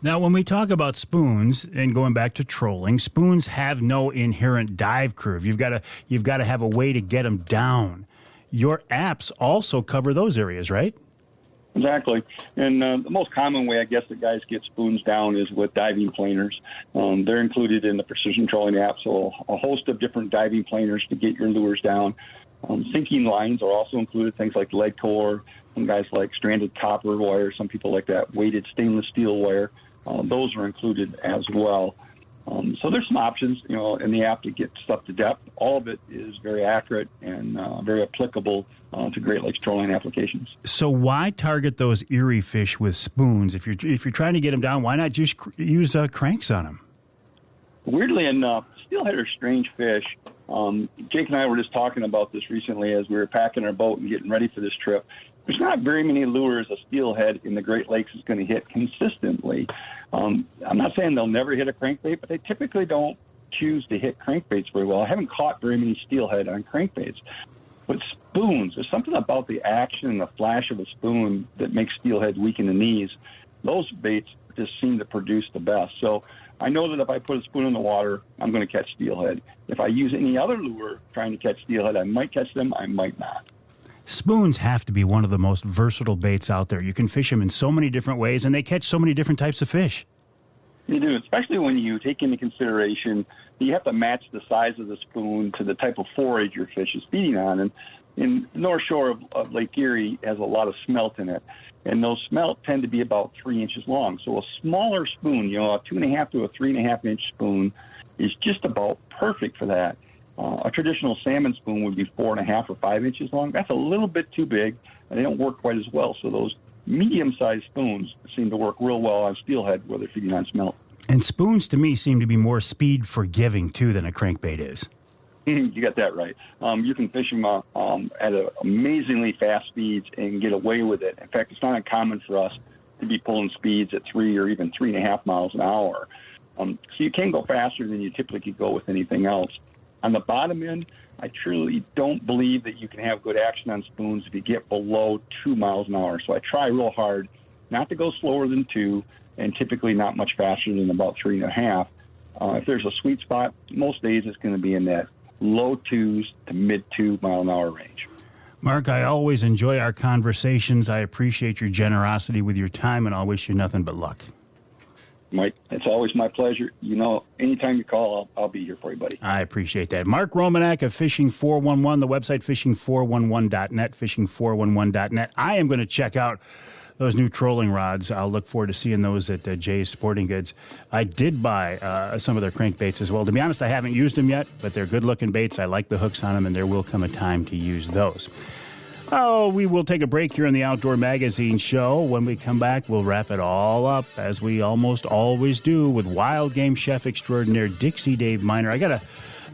Now, when we talk about spoons and going back to trolling, spoons have no inherent dive curve. You've got to have a way to get them down. Your apps also cover those areas, right? Exactly. And the most common way, I guess, that guys get spoons down is with diving planers. They're included in the Precision Trolling app, so a host of different diving planers to get your lures down. Sinking lines are also included, things like lead core, some guys like stranded copper wire, some people like that weighted stainless steel wire. Those are included as well. So there's some options, in the app to get stuff to depth. All of it is very accurate and very applicable to Great Lakes trolling applications. So why target those Erie fish with spoons? If you're trying to get them down, why not just use cranks on them? Weirdly enough, steelhead are strange fish. Jake and I were just talking about this recently as we were packing our boat and getting ready for this trip. There's not very many lures a steelhead in the Great Lakes is going to hit consistently. I'm not saying they'll never hit a crankbait, but they typically don't choose to hit crankbaits very well. I haven't caught very many steelhead on crankbaits. But spoons, there's something about the action and the flash of a spoon that makes steelhead weak in the knees. Those baits just seem to produce the best. So I know that if I put a spoon in the water, I'm going to catch steelhead. If I use any other lure trying to catch steelhead, I might catch them, I might not. Spoons have to be one of the most versatile baits out there. You can fish them in so many different ways, and they catch so many different types of fish. You do, especially when you take into consideration you have to match the size of the spoon to the type of forage your fish is feeding on. And in the North Shore of Lake Erie has a lot of smelt in it, and those smelt tend to be about 3 inches long. So a smaller spoon, a 2.5 to a 3.5 inch spoon, is just about perfect for that. A traditional salmon spoon would be 4.5 or 5 inches long. That's a little bit too big, and they don't work quite as well. So those medium-sized spoons seem to work real well on steelhead where they're feeding on smelt. And spoons, to me, seem to be more speed-forgiving, too, than a crankbait is. You got that right. You can fish them at amazingly fast speeds and get away with it. In fact, it's not uncommon for us to be pulling speeds at 3 or even 3.5 miles an hour. So you can go faster than you typically could go with anything else. On the bottom end, I truly don't believe that you can have good action on spoons if you get below 2 miles an hour. So I try real hard not to go slower than 2 and typically not much faster than about 3.5. If there's a sweet spot, most days it's going to be in that low 2s to mid 2 mile an hour range. Mark, I always enjoy our conversations. I appreciate your generosity with your time, and I'll wish you nothing but luck. Mike, it's always my pleasure. You know, anytime you call, I'll be here for you, buddy. I appreciate that. Mark Romanack of Fishing 411, the website fishing411.net, fishing411.net. I am going to check out those new trolling rods. I'll look forward to seeing those at Jay's Sporting Goods. I did buy some of their crankbaits as well. To be honest, I haven't used them yet, but they're good-looking baits. I like the hooks on them, and there will come a time to use those. Oh, we will take a break here on the Outdoor Magazine show. When we come back, we'll wrap it all up, as we almost always do, with wild game chef extraordinaire Dixie Dave Minar. I got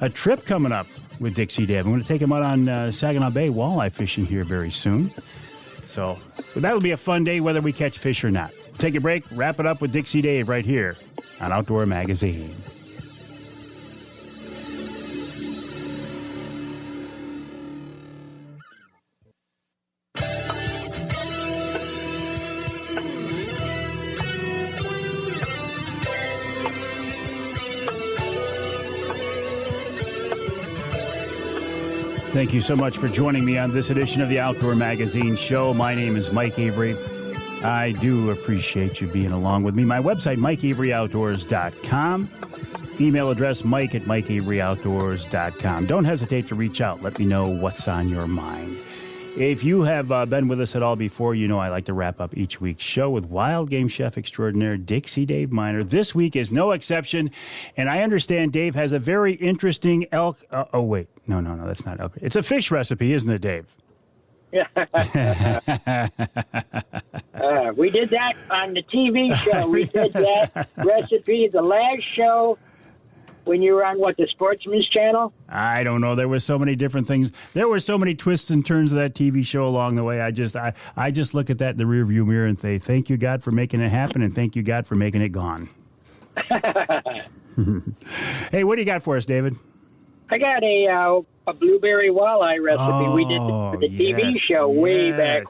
a trip coming up with Dixie Dave. I'm going to take him out on Saginaw Bay walleye fishing here very soon. So that'll be a fun day whether we catch fish or not. Take a break, wrap it up with Dixie Dave right here on Outdoor Magazine. Thank you so much for joining me on this edition of the Outdoor Magazine show. My name is Mike Avery. I do appreciate you being along with me. My website, MikeAveryOutdoors.com. Email address, mike@MikeAveryOutdoors.com. Don't hesitate to reach out. Let me know what's on your mind. If you have been with us at all before, you know I like to wrap up each week's show with wild game chef extraordinaire Dixie Dave Minar. This week is no exception, and I understand Dave has a very interesting elk... No, that's not elk. It's a fish recipe, isn't it, Dave? Yeah. We did that on the TV show. We did that recipe, the last show, when you were on, the Sportsman's Channel? I don't know. There were so many different things. There were so many twists and turns of that TV show along the way. I just look at that in the rearview mirror and say, thank you, God, for making it happen, and thank you, God, for making it gone. Hey, what do you got for us, David? I got a blueberry walleye recipe. We did for the TV show way back.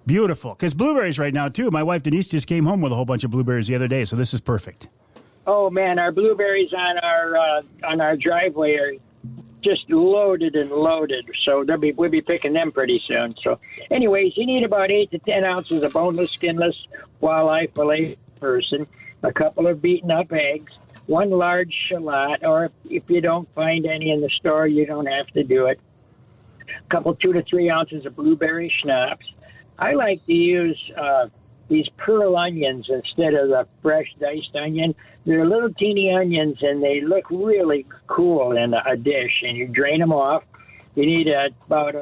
Beautiful. Because blueberries right now, too. My wife, Denise, just came home with a whole bunch of blueberries the other day, so this is perfect. Oh, man, our blueberries on our driveway are just loaded and loaded, so we'll be picking them pretty soon. So, anyways, you need about 8 to 10 ounces of boneless, skinless walleye fillet per person, a couple of beaten up eggs, 1 large shallot, or if you don't find any in the store, you don't have to do it. A couple 2 to 3 ounces of blueberry schnapps. I like to use these pearl onions instead of the fresh diced onion. They're little teeny onions, and they look really cool in a dish, and you drain them off. You need about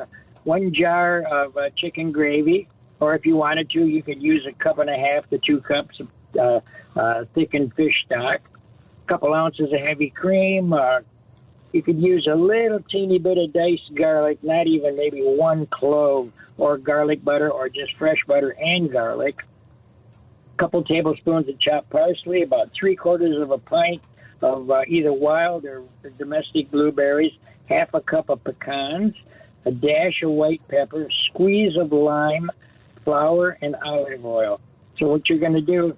1 jar of chicken gravy, or if you wanted to, you could use 1.5 cups to 2 cups of thickened fish stock, a couple ounces of heavy cream. You could use a little teeny bit of diced garlic, not even maybe 1 clove, or garlic butter, or just fresh butter and garlic. Couple tablespoons of chopped parsley, about 3/4 of a pint of either wild or domestic blueberries, 1/2 cup of pecans, a dash of white pepper, squeeze of lime, flour, and olive oil. So what you're going to do is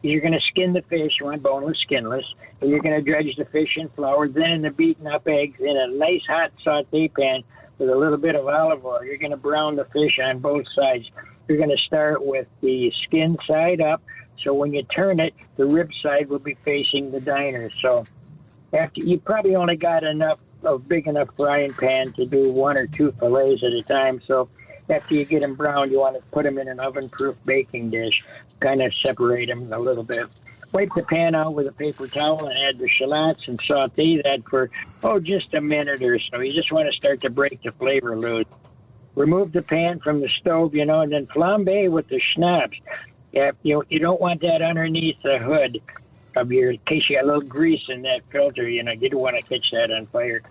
you're going to skin the fish. You want boneless, skinless, and you're going to dredge the fish in flour, then in the beaten up eggs in a nice hot saute pan with a little bit of olive oil. You're going to brown the fish on both sides. You're going to start with the skin side up, so when you turn it, the rib side will be facing the diner. So after you probably only got a big enough frying pan to do 1 or 2 fillets at a time. So after you get them browned, you want to put them in an oven-proof baking dish, kind of separate them a little bit. Wipe the pan out with a paper towel and add the shallots and saute that for, just a minute or so. You just want to start to break the flavor loose. Remove the pan from the stove, and then flambe with the schnapps. You don't want that underneath the hood of in case you got a little grease in that filter, you don't want to catch that on fire.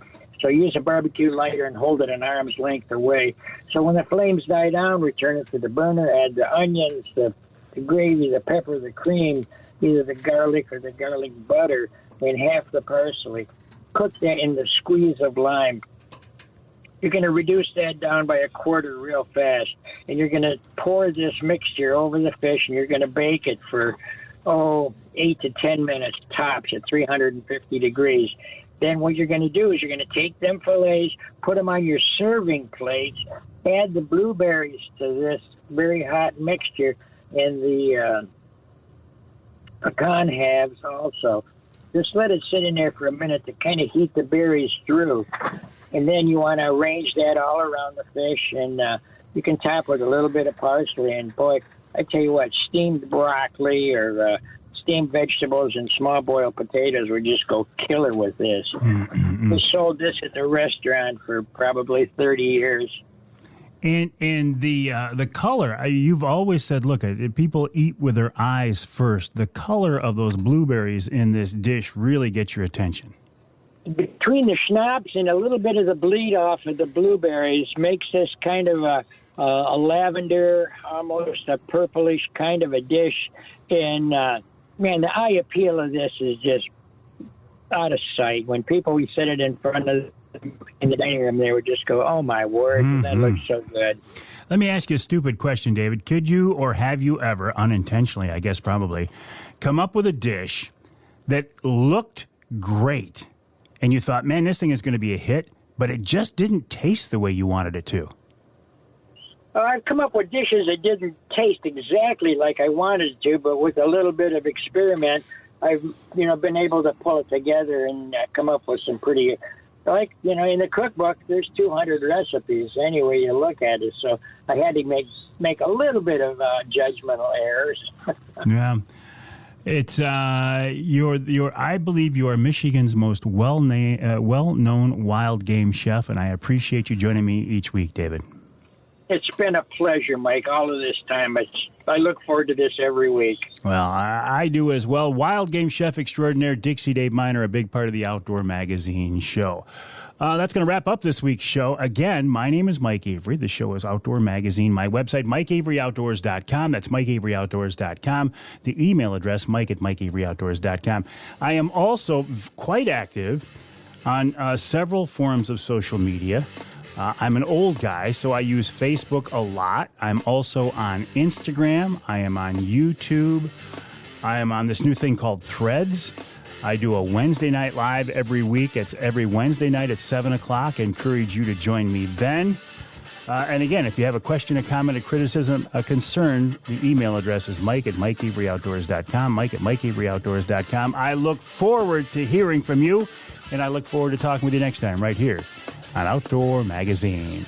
So use a barbecue lighter and hold it an arm's length away. So when the flames die down, return it to the burner, add the onions, the gravy, the pepper, the cream, either the garlic or the garlic butter, and half the parsley. Cook that in the squeeze of lime. You're going to reduce that down by 1/4 real fast, and you're going to pour this mixture over the fish, and you're going to bake it for 8 to 10 minutes tops at 350 degrees. then what you're going to do is you're going to take them fillets, put them on your serving plates, add the blueberries to this very hot mixture, and the pecan halves also. Just let it sit in there for a minute to kind of heat the berries through. And then you want to arrange that all around the fish, and you can top with a little bit of parsley. And, boy, I tell you what, steamed broccoli or steamed vegetables and small boiled potatoes would just go killer with this. We sold this at the restaurant for probably 30 years. And the color, you've always said, look, people eat with their eyes first. The color of those blueberries in this dish really gets your attention. Between the schnapps and a little bit of the bleed off of the blueberries makes this kind of a lavender, almost a purplish kind of a dish. And, man, the eye appeal of this is just out of sight. When we set it in front of in the dining room, they would just go, oh, my word, that looks so good. Let me ask you a stupid question, David. Could you, or have you ever, unintentionally, I guess probably, come up with a dish that looked great and you thought, man, this thing is going to be a hit, but it just didn't taste the way you wanted it to? I've come up with dishes that didn't taste exactly like I wanted it to, but with a little bit of experiment, I've been able to pull it together and come up with some pretty, in the cookbook, there's 200 recipes any way you look at it. So I had to make a little bit of judgmental errors. Yeah. It's I believe you are Michigan's most well-known wild game chef, and I appreciate you joining me each week, David. It's been a pleasure, Mike, all of this time. I look forward to this every week. Well, I do as well. Wild game chef extraordinaire Dixie Dave Minar, a big part of the Outdoor Magazine show. That's going to wrap up this week's show. Again, my name is Mike Avery. The show is Outdoor Magazine. My website, MikeAveryOutdoors.com. That's MikeAveryOutdoors.com. The email address, Mike@MikeAveryOutdoors.com. I am also quite active on several forms of social media. I'm an old guy, so I use Facebook a lot. I'm also on Instagram. I am on YouTube. I am on this new thing called Threads. I do a Wednesday night live every week. It's every Wednesday night at 7 o'clock. I encourage you to join me then. And again, if you have a question, a comment, a criticism, a concern, the email address is Mike@MikeAveryOutdoors.com, Mike@MikeAveryOutdoors.com. I look forward to hearing from you, and I look forward to talking with you next time right here on Outdoor Magazine.